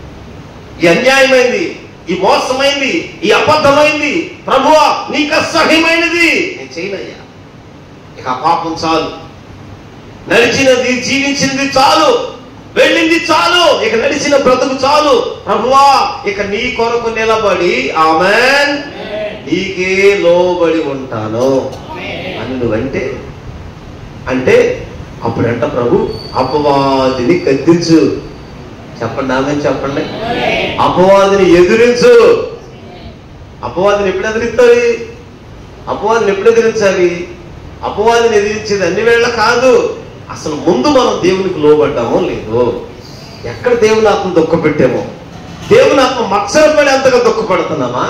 ఈ అన్యాయమైంది, ఈ మోసమైంది, ఈ అబద్ధమైంది ప్రభువా నీకు అసహ్యమైనది నేను చేయనయ్యా. ఇక ఆ పాపం చాలు, నడిచినది జీవించినది చాలు, వెళ్ళింది చాలు, ఇక నడిచిన బ్రతుకు చాలు ప్రభువా, ఇక నీ కొరకు నిలబడి ఆమేన్ నీకే లోబడి ఉంటాను అని నువ్వంటే అంటే అప్పుడంట ప్రభు అపవాదిని గద్దించు. చెప్పండి ఆమేన్ చెప్పండి. అపవాదిని ఎదిరించు. అపవాదిని ఎప్పుడు ఎదిరిస్తారు? అపవాదిని ఎప్పుడు ఎదిరించాలి? అపవాదిని ఎదిరించేది అన్ని వేళ కాదు, అసలు ముందు మనం దేవునికి లోబడ్డామో లేదో, ఎక్కడ దేవుని ఆత్మ దుఃఖపెట్టామో, దేవుని ఆత్మ మత్సరపడి అంతగా దుఃఖపడుతున్నామా,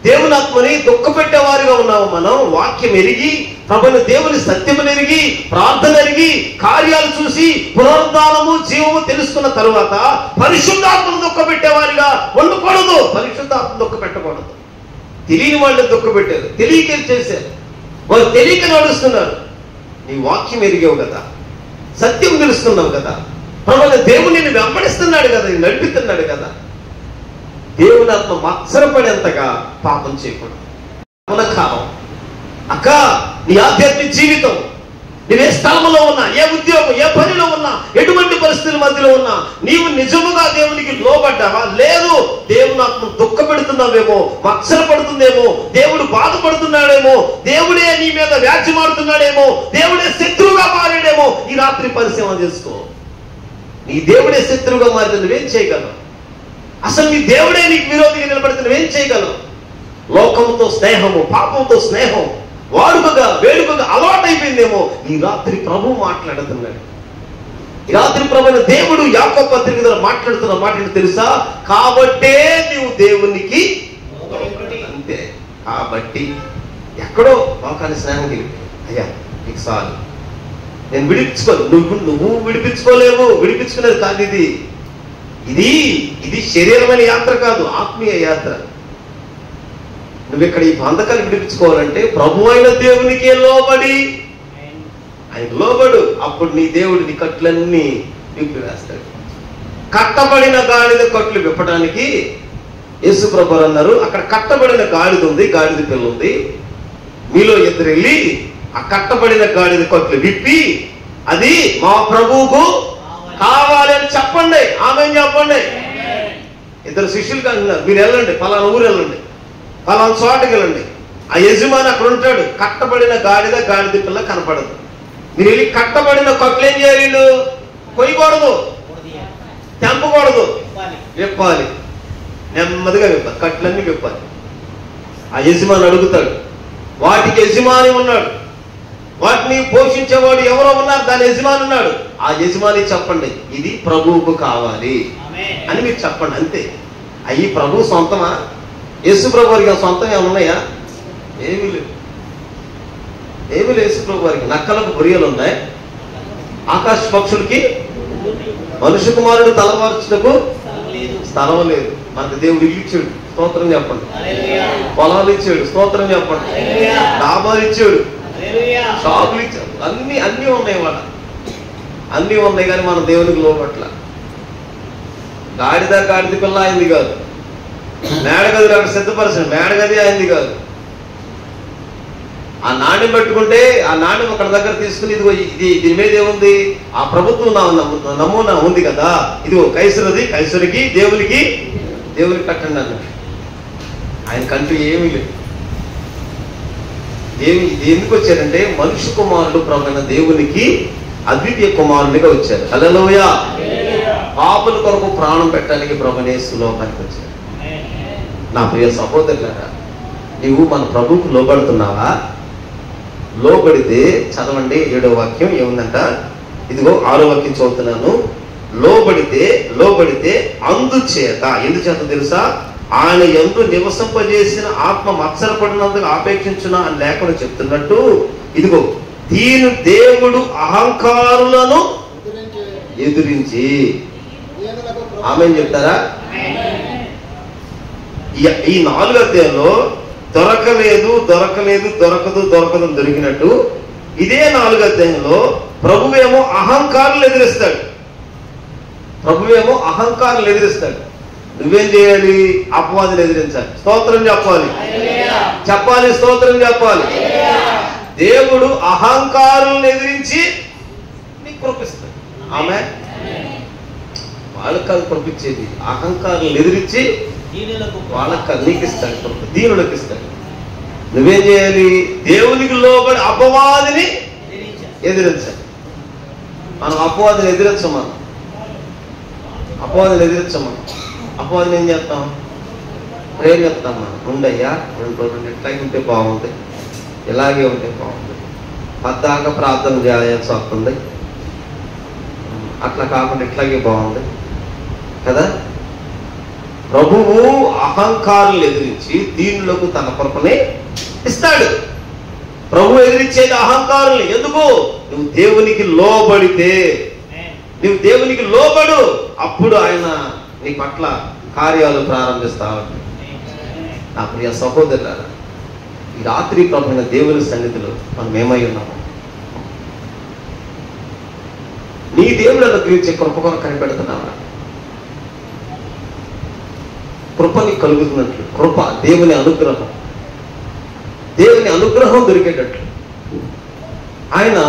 దేవుని ఆత్మని దుఃఖపెట్టే వారిగా ఉన్నాము మనం. వాక్యం ఎరిగి, ప్రభుని దేవుని సత్యమును ఎరిగి, ప్రార్థన ఎరిగి, కార్యాలు చూసి పునరుద్ధానము జీవము తెలుసుకున్న తరువాత పరిశుద్ధాత్మను దుఃఖపెట్టే వారిగా ఉండకూడదు. పరిశుద్ధాత్మ దుఃఖపెట్టకూడదు. తెలియని వాళ్ళని దుఃఖపెట్టారు, తెలియక చేశారు, వాళ్ళు తెలియక నడుస్తున్నారు. నీ వాక్యం ఎరిగావు కదా, సత్యం తెలుసుకున్నావు కదా, ప్రభుని దేవుని నిన్ను వెంబడిస్తున్నాడు కదా, నడిపిస్తున్నాడు కదా. దేవుని ఆత్మ మత్సరపడేంతగా పాపం చేయకూడదు. కాలం అక్క, నీ ఆధ్యాత్మిక జీవితం, నువ్వే స్థలంలో ఉన్నా, ఏ ఉద్యోగం, ఏ పనిలో ఉన్నా, ఎటువంటి పరిస్థితుల మధ్యలో ఉన్నా, నీవు నిజముగా దేవునికి లోబడ్డావా? లేదు, దేవుని ఆత్మ దుఃఖపెడుతున్నావేమో, మత్సరపడుతుందేమో, దేవుడు బాధపడుతున్నాడేమో, దేవుడే నీ మీద వ్యాజ్యమాడుతున్నాడేమో, దేవుడే శత్రువుగా మారాడేమో, ఈ రాత్రి పరిశీలన చేసుకో. నీ దేవుడే శత్రువుగా మారితే నువ్వేం చేయగలవు? అసలు నీ దేవుడే నీకు విరోధిగా నిలబడితే నువ్వేం చేయగలవు? లోకంతో స్నేహము, పాపంతో స్నేహం వాడుకగా వేడుకగా అలవాటైపోయిందేమో. ఈ రాత్రి ప్రభు మాట్లాడుతున్నాడు. ఈ రాత్రి ప్రభు దేవుడు యాకోబు పత్రిక ద్వారా మాట్లాడుతున్న మాటలు తెలుసా? కాబట్టే నీవు దేవునికి అంతే. కాబట్టి ఎక్కడో లోకాన్ని స్నేహం కలిపి, అయ్యా నీకు చాలు, నేను విడిపించుకోను, నువ్వు విడిపించుకోలేవు, విడిపించుకునేది కాదు ఇది. ఇది శరీరమైన యాత్ర కాదు, ఆత్మీయ యాత్ర. నువ్వు ఇక్కడ ఈ బంధకాలు విడిపించుకోవాలంటే ప్రభు అయిన దేవునికే లోబడి, ఆయన లోబడు. అప్పుడు నీ దేవుడు నీ కట్లన్నీ విప్పివేస్తాడు. కట్టబడిన గాడిద కట్లు విప్పడానికి యేసు ప్రభువు అన్నారు, అక్కడ కట్టబడిన గాడిద ఉంది, గాడిద పిల్ల ఉంది, మీలో ఇద్దరు వెళ్ళి ఆ కట్టబడిన గాడిద కట్లు విప్పి అది మా ప్రభువుకు కావాలి అని చెప్పండి. ఆమేన్ చెప్పండి. ఇద్దరు శిష్యులు అంటున్నారు, మీరు వెళ్ళండి, పలానా ఊరు వెళ్ళండి, పలానా చోటకి వెళ్ళండి, ఆ యజమాని అక్కడ ఉంటాడు, కట్టబడిన గాడిద పిల్ల కనపడదు. మీరు వెళ్ళి కట్టబడిన కట్లు ఏం చేయాలి? వీళ్ళు కొయ్యకూడదు, తెంపకూడదు, విప్పాలి. నెమ్మదిగా విప్పాలి, కట్లన్నీ విప్పాలి. ఆ యజమాని అడుగుతాడు, వాటికి యజమాని ఉన్నాడు, వాటిని పోషించేవాడు ఎవరో ఉన్నారు, దాని యజమాని ఉన్నాడు. ఆ యజమాని చెప్పండి, ఇది ప్రభువుకు కావాలి అని మీరు చెప్పండి, అంతే. అయ్యి ప్రభు సొంతమా? యేసు ప్రభు వారికి సొంతం ఏమన్నాయా? ఏమీ లేవు, ఏమీ లేవు. యేసు ప్రభు వారికి నక్కలకు బొరియలు ఉన్నాయి, ఆకాశ పక్షులకి మనుష్య కుమారుడు తలవార్చుటకు స్థలం లేదు. మనకు దేవుడు ఇల్లు ఇచ్చాడు, స్తోత్రం చెప్పండి. పొలాలు ఇచ్చాడు, స్తోత్రం చెప్పండి. డాబాలు ఇచ్చాడు, షాపులు ఇచ్చాడు, అన్నీ ఉన్నాయి. వాళ్ళ అన్నీ ఉన్నాయి, కానీ మన దేవునికి లోపట్ల. గాడిద పిల్ల అయింది కాదు, మేడగది అక్కడ సిద్ధపరచండి, మేడగది అయింది కాదు. ఆ నాణ్యం పెట్టుకుంటే ఆ నాణ్యం అక్కడ దగ్గర తీసుకుని, ఇదిగో దీని మీద ఏముంది? ఆ ప్రభుత్వం నమూనా ఉంది కదా, ఇదిగో కైసరది, కైసరికి, దేవునికి కట్టండి అన్నాడు. ఆయన కంటూ ఏమీ లేదు. ఎందుకు వచ్చారంటే మనుష్య కుమారుడు ప్రభువైన దేవునికి అద్వితీయ కుమారునిగా వచ్చారు. హల్లెలూయా. పాపుల కొరకు ప్రాణం పెట్టడానికి ప్రభువైన యేసు లోకానికి వచ్చారు. నా ప్రియ సహోదరులారా, నీవు మన ప్రభువుకు లోబడుతున్నావా? లోబడితే చదవండి, 7వ వాక్యం ఏముందంట? ఇదిగో 6వ వాక్యం చదువుతున్నాను. లోబడితే అందుచేత, ఎందుచేత తెలుసా? ఆయన యందు నివసింపజేసిన ఆత్మ మత్సరపడినందుకు ఆపేక్షించున అని లేఖను చెప్తున్నట్టు, ఇదిగో దేవుడు అహంకారులను ఎదిరించి, ఆమేన్ చెప్తారా? ఈ 4వ అధ్యాయంలో దొరకదు దొరికినట్టు, ఇదే 4వ అధ్యాయంలో ప్రభువేమో అహంకారులు ఎదిరిస్తాడు. నువ్వేం చేయాలి? అపవాదిని ఎదిరించాలి, స్తోత్రం చెప్పాలి, స్తోత్రం చెప్పాలి. దేవుడు అహంకారులను ఎదిరించి నీకు కృపిస్తాడు. ఆమె వాళ్ళకి కాదు కృపించేది, అహంకారులను ఎదిరించి వాళ్ళకి కాదు, నీకు ఇస్తాడు, దీనులకు ఇస్తాడు. నువ్వేం చేయాలి? దేవునికి లోబడి అపవాదిని ఎదిరించాలి. మనం అపవాదిని ఎదిరించమా? అపవాదిని ఏం చేస్తాం? ప్రేర్ చెప్తాం. మనం ఉండయ్యా, 2 రోజులు ఇట్లాగే ఉంటే బాగుంది, ఇలాగే ఉంటే బాగుంది, పద్దాక ప్రార్థన చేయాల్సి వస్తుంది, అట్లా కాకుండా ఇట్లాగే బాగుంది కదా. ప్రభువు అహంకారులు ఎదిరించి దీనులకు తన కృపని ఇస్తాడు. ప్రభు ఎదిరించేది అహంకారులు. ఎందుకు? నువ్వు దేవునికి లోబడితే, నువ్వు దేవునికి లోబడు, అప్పుడు ఆయన నీ పట్ల కార్యాలు ప్రారంభిస్తావు. నా ప్రియ సహోదరులారా, ఈ రాత్రి ప్రభువైన దేవుని సన్నిధిలో మనం ఏమై ఉన్నాము? నీ దేవుడు అనుగ్రహించే కృప కొరకు కనిపెడుతున్నావా? కృపని కలుగుతున్నట్లు, కృప దేవుని అనుగ్రహం దొరికేటట్లు ఆయన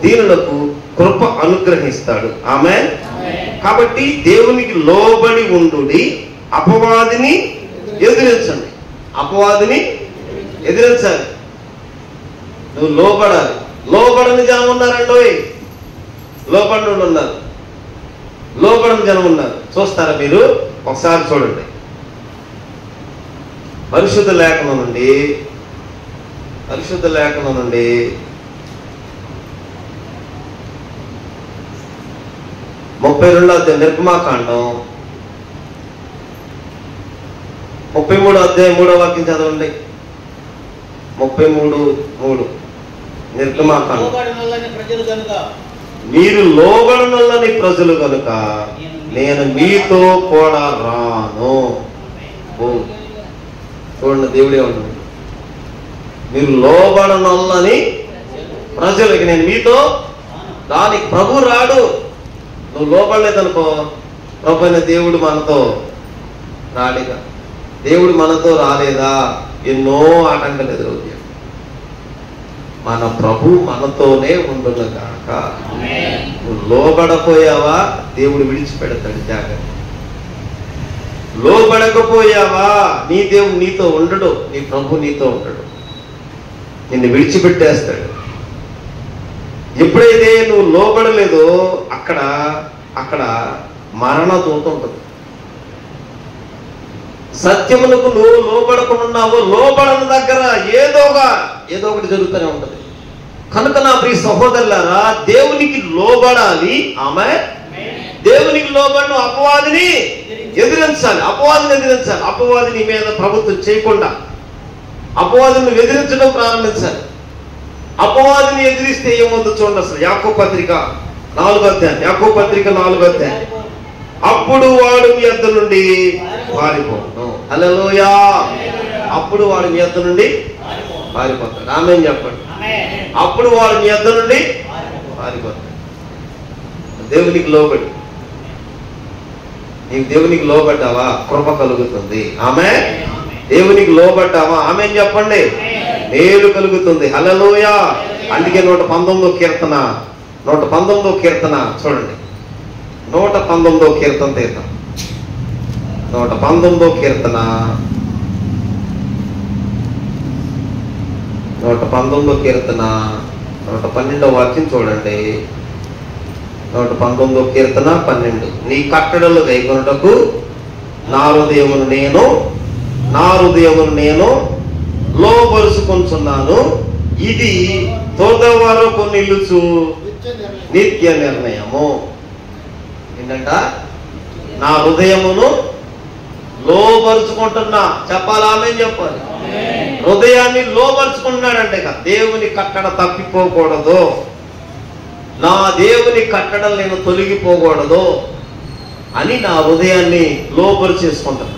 దీనులకు కృప అనుగ్రహిస్తాడు. ఆమేన్. కాబట్టి దేవునికి లోబడి ఉండుడి, అపవాదిని ఎదిరించండి. నువ్వు లోబడాలి. లోబడని జనం ఉన్నారండి, లోబడని జనం ఉన్నారు. చూస్తారా మీరు? ఒకసారి చూడండి, పరిశుద్ధ లేఖనం నుండి 32వ అధ్యాయం నిర్గమాకాండం 33వ అధ్యాయం 3వ వాక్యం చదవండి. 33:3 నిర్గమాకాండం. మీరు లోబడనొల్లని ప్రజలు కనుక నేను మీతో కూడా రాను. చూడండి, దేవుడే ఉంటుంది. మీరు లోబడనొల్లని ప్రజలకి నేను మీతో రాని. ప్రభు రాడు. నువ్వు లోబడలేదనుకో, ప్రభు అయిన దేవుడు మనతో రాలేదా? దేవుడు మనతో రాలేదా? ఎన్నో ఆటంకాలు ఎదురవుతాయి. మన ప్రభు మనతోనే ఉండును కాక. నువ్వు లోబడపోయావా, దేవుడు విడిచిపెడతాడు. జాగ్రత్త. లోబడకపోయావా, నీ దేవుడు నీతో ఉండడు, నీ ప్రభు నీతో ఉండడు, నిన్ను విడిచిపెట్టేస్తాడు. ఎప్పుడైతే నువ్వు లోబడలేదో అక్కడ అక్కడ మరణ దూత ఉంటుంది. సత్యమునకు నువ్వు లోబడకున్నావో లోబడని దగ్గర ఏదో ఒకటి జరుగుతూనే ఉంటుంది. కనుక నా ప్రియ సహోదరులారా, దేవునికి లోబడాలి. ఆమె దేవునికి లోబడిన అపవాదిని ఎదిరించాలి. అపవాదిని మీద ప్రభుత్వం చేయకుండా అపవాదిని ఎదిరించడం ప్రారంభించాలి. అపవాదిని ఎదిరిస్తే ఏముందో చూడండి. అసలు యాకోబు పత్రిక 4వ అధ్యాయం, యాకోబు పత్రిక 4వ అధ్యాయం. అప్పుడు వాడు మీ యొద్ద నుండి పారిపోను. హల్లెలూయా. అప్పుడు వాడు మీ యొద్ద నుండి పారిపోతాడు. ఆమేన్ చెప్పండి. అప్పుడు వాడు మీ యొద్ద నుండి పారిపోతాడు. దేవునికి లోబడి, నీకు దేవునికి లోబడ్డావా కృప కలుగుతుంది. ఆమేన్. దేవునికి లోబడ్డావా ఆమేన్ చెప్పండి, మేలు కలుగుతుంది. హల్లెలూయా. అందుకే 119వ కీర్తన చూడండి. 119వ కీర్తన తీద్దాం. 119వ కీర్తన 119వ కీర్తన 112వ వాక్యం చూడండి. 119వ కీర్తన 12. నీ కట్టడలు గైకొనుటకు నా హృదయమును నేను లోబరుచుకొనుచున్నాను. ఇది తోదవరకు నిలుచు నిత్య నిర్ణయము. ఏంటంట? నా హృదయమును లోబరుచుకుంటున్నా. చెప్పాలి, ఆమేన్ చెప్పాలి. హృదయాన్ని లోబరుచుకుంటున్నాడంటే దేవుని కట్టడ తప్పిపోకూడదు, నా దేవుని కట్టడలు నేను తొలగిపోకూడదు అని నా హృదయాన్ని లోబరుచేసుకుంటాను.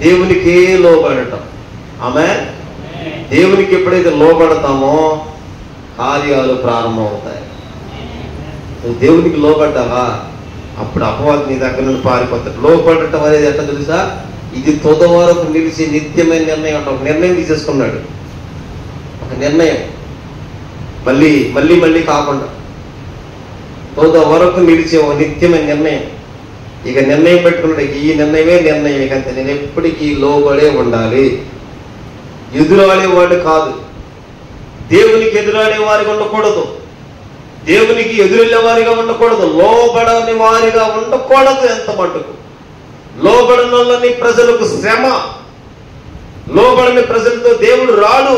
దేవునికి లోబడటం. ఆమేన్. దేవునికి ఎప్పుడైతే లోబడతామో కార్యాలు ప్రారంభమవుతాయి. నువ్వు దేవునికి లోబడ్డావా అప్పుడు అపవాది నీ దగ్గర నుండి పారిపోతాడు. లోబడటం అనేది ఎట్లా తెలుసా? ఇది తుద వరకు నిలిచి నిత్యమైన నిర్ణయం అంటే ఒక నిర్ణయం తీసేసుకున్నాడు. ఒక నిర్ణయం మళ్ళీ మళ్ళీ మళ్ళీ కాకుండా తుద వరకు నిలిచే ఒక నిత్యమైన నిర్ణయం. ఇక నిర్ణయం పెట్టుకున్నాడు, ఈ నిర్ణయమే నిర్ణయం. ఇక అంతే, నేను ఎప్పటికీ లోబడే ఉండాలి. ఎదురాడేవాడు కాదు, దేవునికి ఎదురాడే వారిగా ఉండకూడదు, దేవునికి ఎదురెళ్ళే వారిగా ఉండకూడదు, లోబడని వారిగా ఉండకూడదు. ఎంత మటుకు లోబడని ప్రజలకు శ్రమ, లోబడని ప్రజలతో దేవుడు రాడు.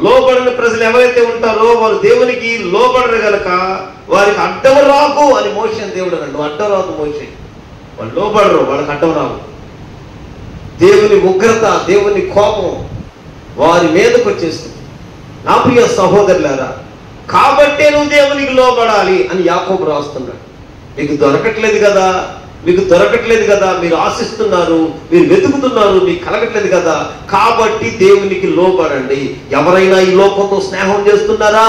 లోబడని ప్రజలు ఎవరైతే ఉంటారో వారు దేవునికి లోబడరు గనక వారికి అడ్డం రాకు అని మోషే దేవుడు అన్నాడు. అడ్డం రాదు మోషే, వాళ్ళు లోబడరు, వాళ్ళకి అడ్డం రావు. దేవుని ఉగ్రత, దేవుని కోపం వారి మీదకి వచ్చేస్తుంది. నా ప్రియ సహోదరులారా, కాబట్టే నువ్వు దేవునికి లోబడాలి అని యాకోబు రాస్తున్నాడు. మీకు దొరకట్లేదు కదా, మీరు ఆశిస్తున్నారు, మీరు వెతుకుతున్నారు, మీకు కలగట్లేదు కదా, కాబట్టి దేవునికి లోబడండి. ఎవరైనా ఈ లోకంతో స్నేహం చేస్తున్నారా?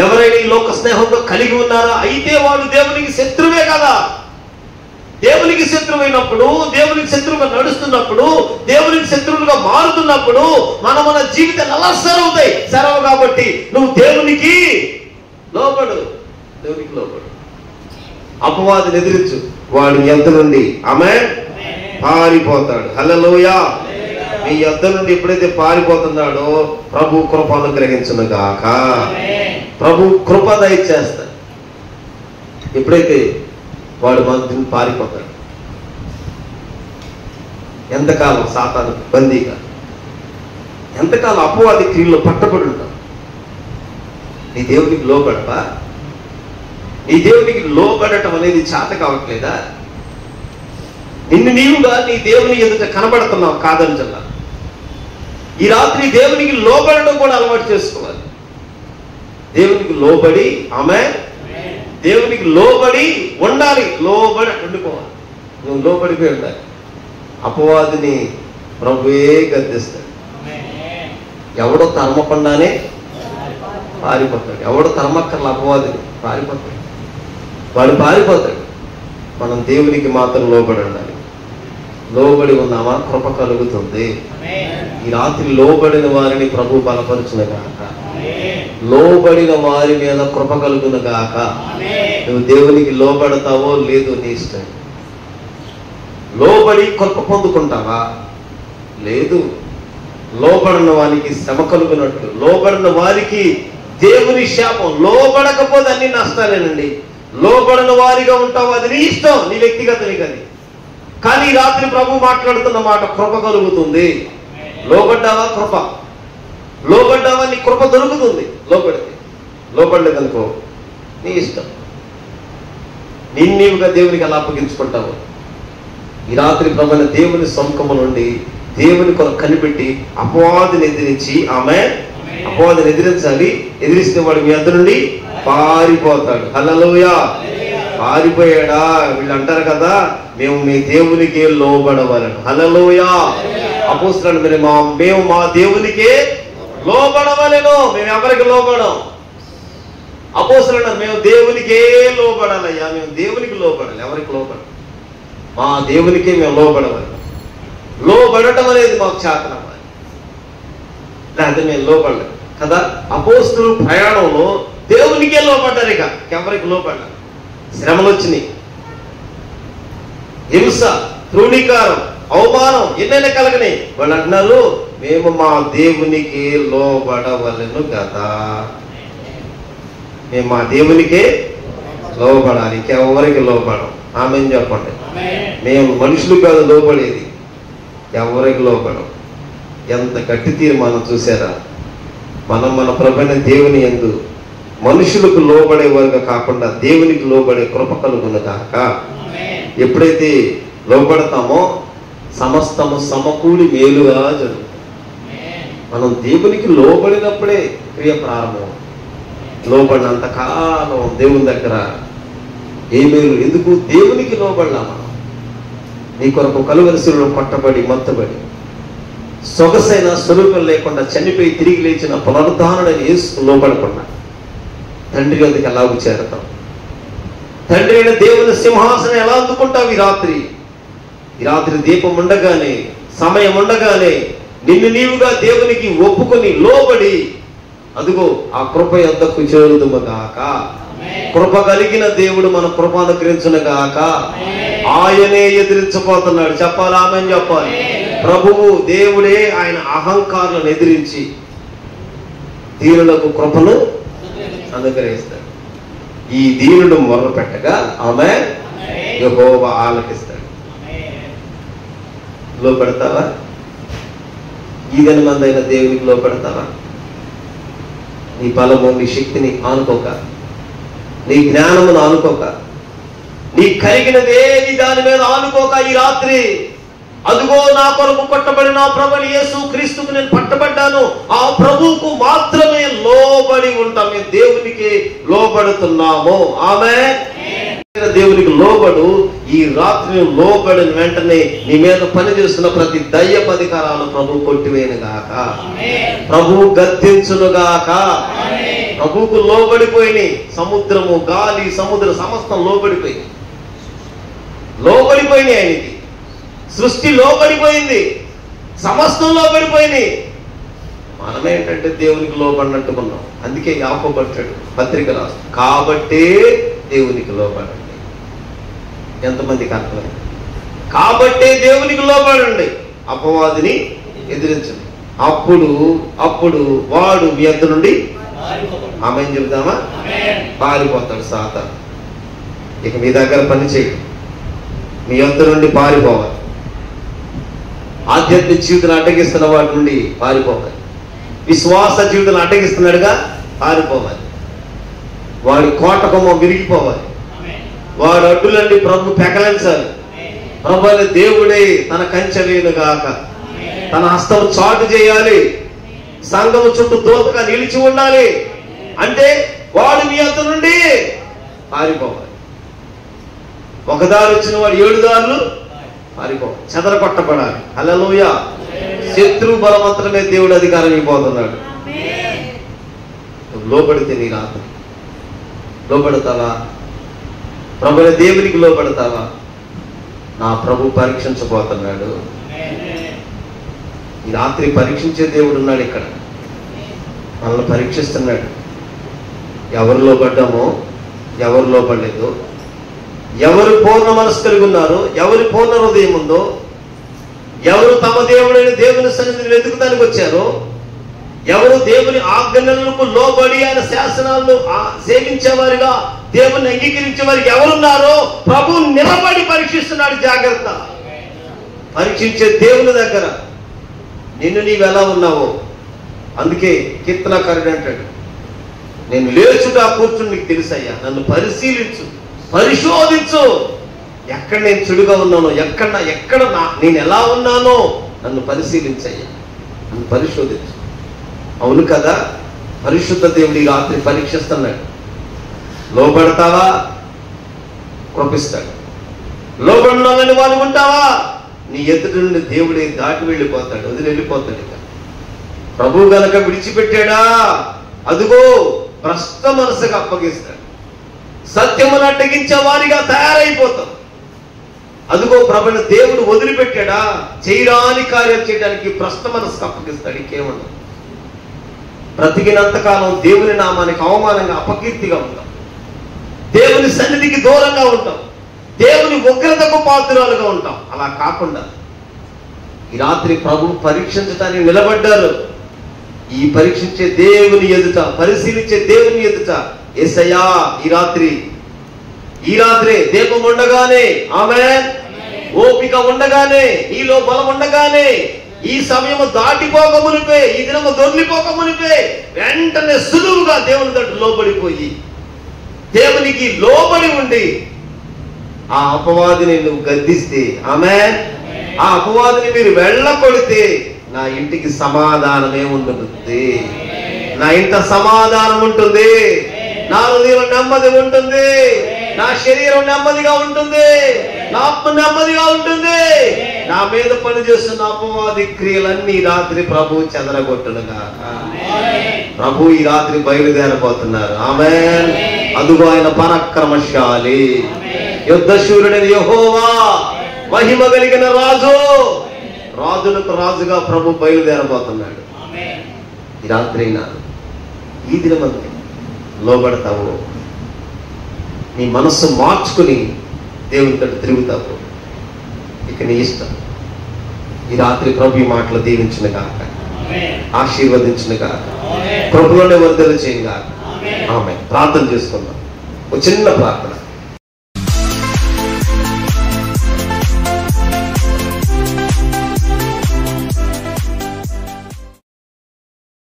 ఎవరైనా ఈ లోక స్నేహంతో కలిగి ఉన్నారా? అయితే వాడు దేవునికి శత్రువే కదా. దేవునికి శత్రువైనప్పుడు, దేవునికి శత్రువుగా నడుస్తున్నప్పుడు, దేవునికి శత్రువులుగా మారుతున్నప్పుడు మన జీవితాలు అలా సెరవుతాయి. సెరవు కాబట్టి నువ్వు దేవునికి లోబడు. అపవాదిని ఎదిరించు, వాడి యొద్ద నుండి ఆమేన్ పారిపోతాడు. హల్లెలూయా. మీ యొద్ద నుండి ఎప్పుడైతే పారిపోతున్నాడో ప్రభు కృప అనుగ్రహించును గాక. ప్రభు కృప దయచేస్తాడు. ఎప్పుడైతే వాడు మన పారిపోతాడు. ఎంతకాలం సాతాను బందీగా, ఎంతకాలం అపవాది క్రియల్లో పట్టబడి ఉంటాం. నీ దేవునికి లోబడవా? నీ దేవునికి లోబడటం అనేది చేత కావట్లేదా? నిన్ను నీవుగా నీ దేవుని ఎదుట కనబడుతున్నావు కాదని చెప్పాలి. ఈ రాత్రి దేవునికి లోబడటం కూడా అలవాటు చేసుకోవాలి. దేవునికి లోబడి ఆమేన్, దేవునికి లోబడి ఉండాలి. లోబడి ఉండిపోవాలి. నువ్వు లోబడిపోయి ఉండాలి. అపవాదిని ప్రభువే గద్దిస్తాడు. ఎవడో తరమకుండానే పారిపోతాడు. ఎవడో తరమక్కర్ల అపవాదిని పారిపోతాడు. వాడు పారిపోతాడు. మనం దేవునికి మాత్రం లోబడి ఉండాలి. లోబడి ఉన్నామా కృప కలుగుతుంది. ఈ రాత్రి లోబడిన వారిని ప్రభు బలపరుచును గాక. లోబడిన వారి మీద కృప కలుగును గాక. నువ్వు దేవునికి లోబడతావో లేదో నీ ఇష్టం. లోబడి కృప పొందుకుంటావా? లేదు. లోబడిన వారికి శ్రమ కలుగునట్లు, లోబడిన వారికి దేవుని శాపం. లోబడకపోతే అన్ని నష్టాలేనండి. లోబడని వారిగా ఉంటావు, అది నీ ఇష్టం, నీ వ్యక్తిగతమే. కానీ కానీ రాత్రి ప్రభు మాట్లాడుతున్న మాట, కృప కలుగుతుంది. లోబడ్డావా? కృప. లోబడ్డావా? నీ కృప దొరుకుతుంది. లోబడలేదనుకో నీ ఇష్టం. నీవుగా దేవునికి ఎలా అప్పగించుకుంటావు? ఈ రాత్రి ప్రభువైన దేవుని సముఖము నుండి దేవుని కొరకు కనిపెట్టి అపవాదిని ఎదిరించి, అపవాదిని ఎదిరించాలి. ఎదిరిస్తే వాడు మీ వద్ద నుండి పారిపోతాడు. హల్లెలూయా. పారిపోయాడా? వీళ్ళు అంటారు కదా, మేము మీ దేవునికే లోబడవలను. హల్లెలూయా. అపోస్తలులు మేము మా దేవునికే లోబడవలను. మేము ఎవరికి లోబడం? అపోస్తలులు మేము దేవునికే లోబడాలయ్యా. మేము దేవునికి లోబడాలి. ఎవరికి లోబడాలి? మా దేవునికే మేము లోబడవాలి. లోబడటం అనేది మాకు చేతనవ్వాలి, లేకపోతే మేము లోబడలేం కదా. అపోస్తలులు ప్రయాణంలో దేవునికే లోబడ్డారు. ఇక ఎవరికి లోబడ్డారు? శ్రమలు వచ్చినాయి, హింస, తృణీకారం, అవమానం ఎన్నైనా కలగనాయి. వాళ్ళు అంటున్నారు, మేము మా దేవునికి లోబడవలను కదా. మేము మా దేవునికే లోబడాలి, ఇంకెవరికి లోబడం. ఆమెను చెప్పండి. మేము మనుషులు కాదు లోబడేది, ఎవరికి లోబడం. ఎంత గట్టి తీర్మానం చూసారా? మనం మన ప్రభువైన దేవుని యందు మనుషులకు లోబడేవారుగా కాకుండా దేవునికి లోబడే కృప కలుగును గాక. ఎప్పుడైతే లోబడతామో సమస్తము సమకూడి మేలుగా జరుగుతుంది. మనం దేవునికి లోబడినప్పుడే క్రియ ప్రారంభం. లోబడినంత కాలం దేవుని దగ్గర ఏ మేలు ఎందుకు? దేవునికి లోబడలా. మనం నీ కొరకు కలువరిశిలో కొట్టబడి మొత్తబడి సొగసైన స్వరూపం లేకుండా చనిపోయి తిరిగి లేచిన పునరుద్ధానుడైన యేసుకు లోబడకుండా తండ్రి వద్దకు ఎలా చేరతాం? తండ్రి అయిన దేవుని సింహాసనం ఎలా అందుకుంటావు? ఈ రాత్రి దీపం ఉండగానే, సమయం ఉండగానే నిన్ను నీవుగా దేవునికి ఒప్పుకొని లోబడి, అదుగో ఆ కృప యొద్దకు చేరుదుముగాక. కృప కలిగిన దేవుడు మన కృప అనుగ్రహించునుగాక. ఆయనే ఎదిరించబోతున్నాడు. చెప్పాలి, ఆమేన్ చెప్పాలి. ప్రభువు దేవుడే ఆయన అహంకారులను ఎదిరించి దీనులకు కృపను అనుగ్రహిస్తాడు. ఈ దీనుడు మొర్ర పెట్టగా ఆమేన్ యెహోవా ఆలకిస్తాడు. లోబడతావా? ఈ దినమందైన దేవునికి లోబడతావా? నీ బలము, నీ శక్తిని ఆనుకోక, నీ జ్ఞానమును ఆనుకోక, నీ కలిగినదేది దాని మీద ఆనుకోక ఈ రాత్రి, అదుగో నా కొరకు కొట్టబడిన ప్రభుని యేసు క్రీస్తుకు నేను పట్టబడ్డాను, ఆ ప్రభువుకు మాత్రమే లోబడి ఉంటాం. మేము దేవునికి లోబడుతున్నాము. ఆమేన్. దేవునికి లోబడు. ఈ రాత్రి లోబడిన వెంటనే నీ మీద పనిచేస్తున్న ప్రతి దయ్యపు అధికారాలు ప్రభు కొట్టివేయను గాక. ప్రభు గద్దించును గాక. ప్రభువుకు లోబడిపోయినాయి. సముద్రము, గాలి, సముద్ర సమస్తం లోబడిపోయింది. ఆయనకి సృష్టి లోబడిపోయింది, సమస్తం లోబడిపోయింది. మనమేంటంటే దేవునికి లోబడినట్టుకున్నాం. అందుకే యాకోబు అంటాడు, పత్రిక రాసు, కాబట్టే దేవునికి లోబడండి. ఎంతమందికి అర్థం? కాబట్టే దేవునికి లోబడండి, అపవాదిని ఎదిరించండి. అప్పుడు వాడు మీ వద్ద నుండి ఆమేన్ చెబుదామా? పారిపోతాడు సాతాను. ఇక మీ దగ్గర పని చేయడు, మీ వద్ద నుండి పారిపోవాలి. ఆధ్యాత్మిక జీవితాన్ని అడ్డగిస్తున్న వాటి నుండి పారిపోవాలి. విశ్వాస జీవితాన్ని అడ్డగిస్తున్నాడుగా, పారిపోవాలి. వాడి కోటకొమ్మ విరిగిపోవాలి. వాడు అడ్డులన్నీ ప్రభు పెకలించాలి. ప్రభు అనే దేవుడే తన కంచె వేయునుగాక. తన హస్తం చాటు చేయాలి. సంఘము చుట్టూ దూతగా నిలిచి ఉండాలి. అంటే వాడు మీ వద్ద నుండి పారిపోవాలి. ఒక దారి వచ్చిన వాడు 7 దారులు పారిపోవాలి, చెదరగొట్టబడాలి. హల్లెలూయా. శత్రు బలవంతమే దేవుడు అధికారం ఇవ్వబోతున్నాడు. లోబడితే నీ రాత్రి లోబడతావా? ప్రభుని దేవునికి లోబడతావా? నా ప్రభు పరీక్షించబోతున్నాడు. ఈ రాత్రి పరీక్షించే దేవుడు ఉన్నాడు. ఇక్కడ మనల్ని పరీక్షిస్తున్నాడు. ఎవరు లోబడ్డామో, ఎవరు లోబడలేదో, ఎవరు పూర్ణ మనసు కలిగి ఉన్నారో, ఎవరి పూర్ణ హృదయం ఉందో, ఎవరు తమ దేవుడైన దేవుని సన్నిధిని వెతుకుతానికి వచ్చారో, ఎవరు దేవుని ఆజ్ఞలకు లోబడి ఆయన శాసనాలను సేవించేవారుగా దేవుని అంగీకరించే వారికి ఎవరున్నారో ప్రభు నిలబడి పరీక్షిస్తున్నాడు. జాగ్రత్త. పరీక్షించే దేవుని దగ్గర నిన్ను నీవు ఎలా ఉన్నావో. అందుకే కీర్తనకారుడు అంటాడు, నేను లేచుట కూర్చుని నీకు తెలుసయ్యా, నన్ను పరిశీలించు, పరిశోధించు, ఎక్కడ నేను చెడుగా ఉన్నానో, ఎక్కడ నేను ఎలా ఉన్నానో నన్ను పరిశీలించయ్యా, నన్ను పరిశోధించు. అవును కదా, పరిశుద్ధ దేవుడి రాత్రి పరీక్షిస్తున్నాడు. లోబడతావా? కృపిస్తాడు. లోబడినాలని వాళ్ళు ఉంటావా? నీ ఎదుటి నుండి దేవుడే దాటి వెళ్ళిపోతాడు, వదిలి వెళ్ళిపోతాడు. ఇక ప్రభు గనక విడిచిపెట్టాడా, అదుగో భ్రష్ట మనసుగా అప్పగిస్తాడు. సత్యమును అడ్డగించే వారిగా తయారైపోతాం. అదుగో ప్రభుని దేవుడు వదిలిపెట్టాడా, చేయరాని కార్యం చేయడానికి భ్రష్ట మనసుకు అప్పగిస్తాడు. ఇంకేమన్నా బ్రతికినంతకాలం దేవుని నామానికి అవమానంగా, అపకీర్తిగా ఉంటాం. దేవుని సన్నిధికి దూరంగా ఉంటాం. దేవుని ఉగ్రతకు పాత్రులుగా ఉంటాం. అలా కాకుండా ఈ రాత్రి ప్రభు పరీక్షించడానికి నిలబడ్డారు. ఈ పరీక్షించే దేవుని ఎదుట, పరిశీలించే దేవుని ఎదుట యేసయ్యా ఈ రాత్రి దీపం ఉండగానే, ఆమేన్, ఓపిక ఉండగానే, నీలో బలం ఉండగానే, ఈ సమయము దాటిపోక మునిపే, ఈ దినము దొర్లిపోక మునిపే వెంటనే సులువుగా దేవుని దగ్గర లోబడిపోయి, దేవునికి లోబడి ఉండి ఆ అపవాదిని నువ్వు గద్దిస్తే, ఆమేన్, ఆ అపవాదిని మీరు వెళ్ళకొడితే నా ఇంటికి సమాధానమే ఉంటుంది. నా ఇంట సమాధానం ఉంటుంది. నా హృదయం నెమ్మది ఉంటుంది. నా శరీరం నెమ్మదిగా ఉంటుంది. నా ఆత్మ నెమ్మదిగా ఉంటుంది. నా మీద పనిచేస్తున్న అపవాది క్రియలన్నీ రాత్రి ప్రభు చెదరగొట్టునుగా. ప్రభు ఈ రాత్రి బయలుదేరబోతున్నారు. ఆమేన్. అదుగో ఆయన పరాక్రమశాలి, యుద్ధశూరుడైన యెహోవా, మహిమ కలిగిన రాజు, రాజులకు రాజుగా ప్రభు బయలుదేరబోతున్నాడు. ఈ రాత్రి ఈ దినమంతా లోబడతావు, నీ మనస్సు మార్చుకుని దేవుని తోటి తిరుగుతావు. ఇక నీ ఇష్టం. ఈ రాత్రి ప్రభు ఈ మాటలు దీవించిన గాక, ఆశీర్వదించిన గాక, ప్రభులోనే వర్ధలు చేయగా. ఆమె ప్రార్థన చేసుకుందాం. ఒక చిన్న ప్రార్థన.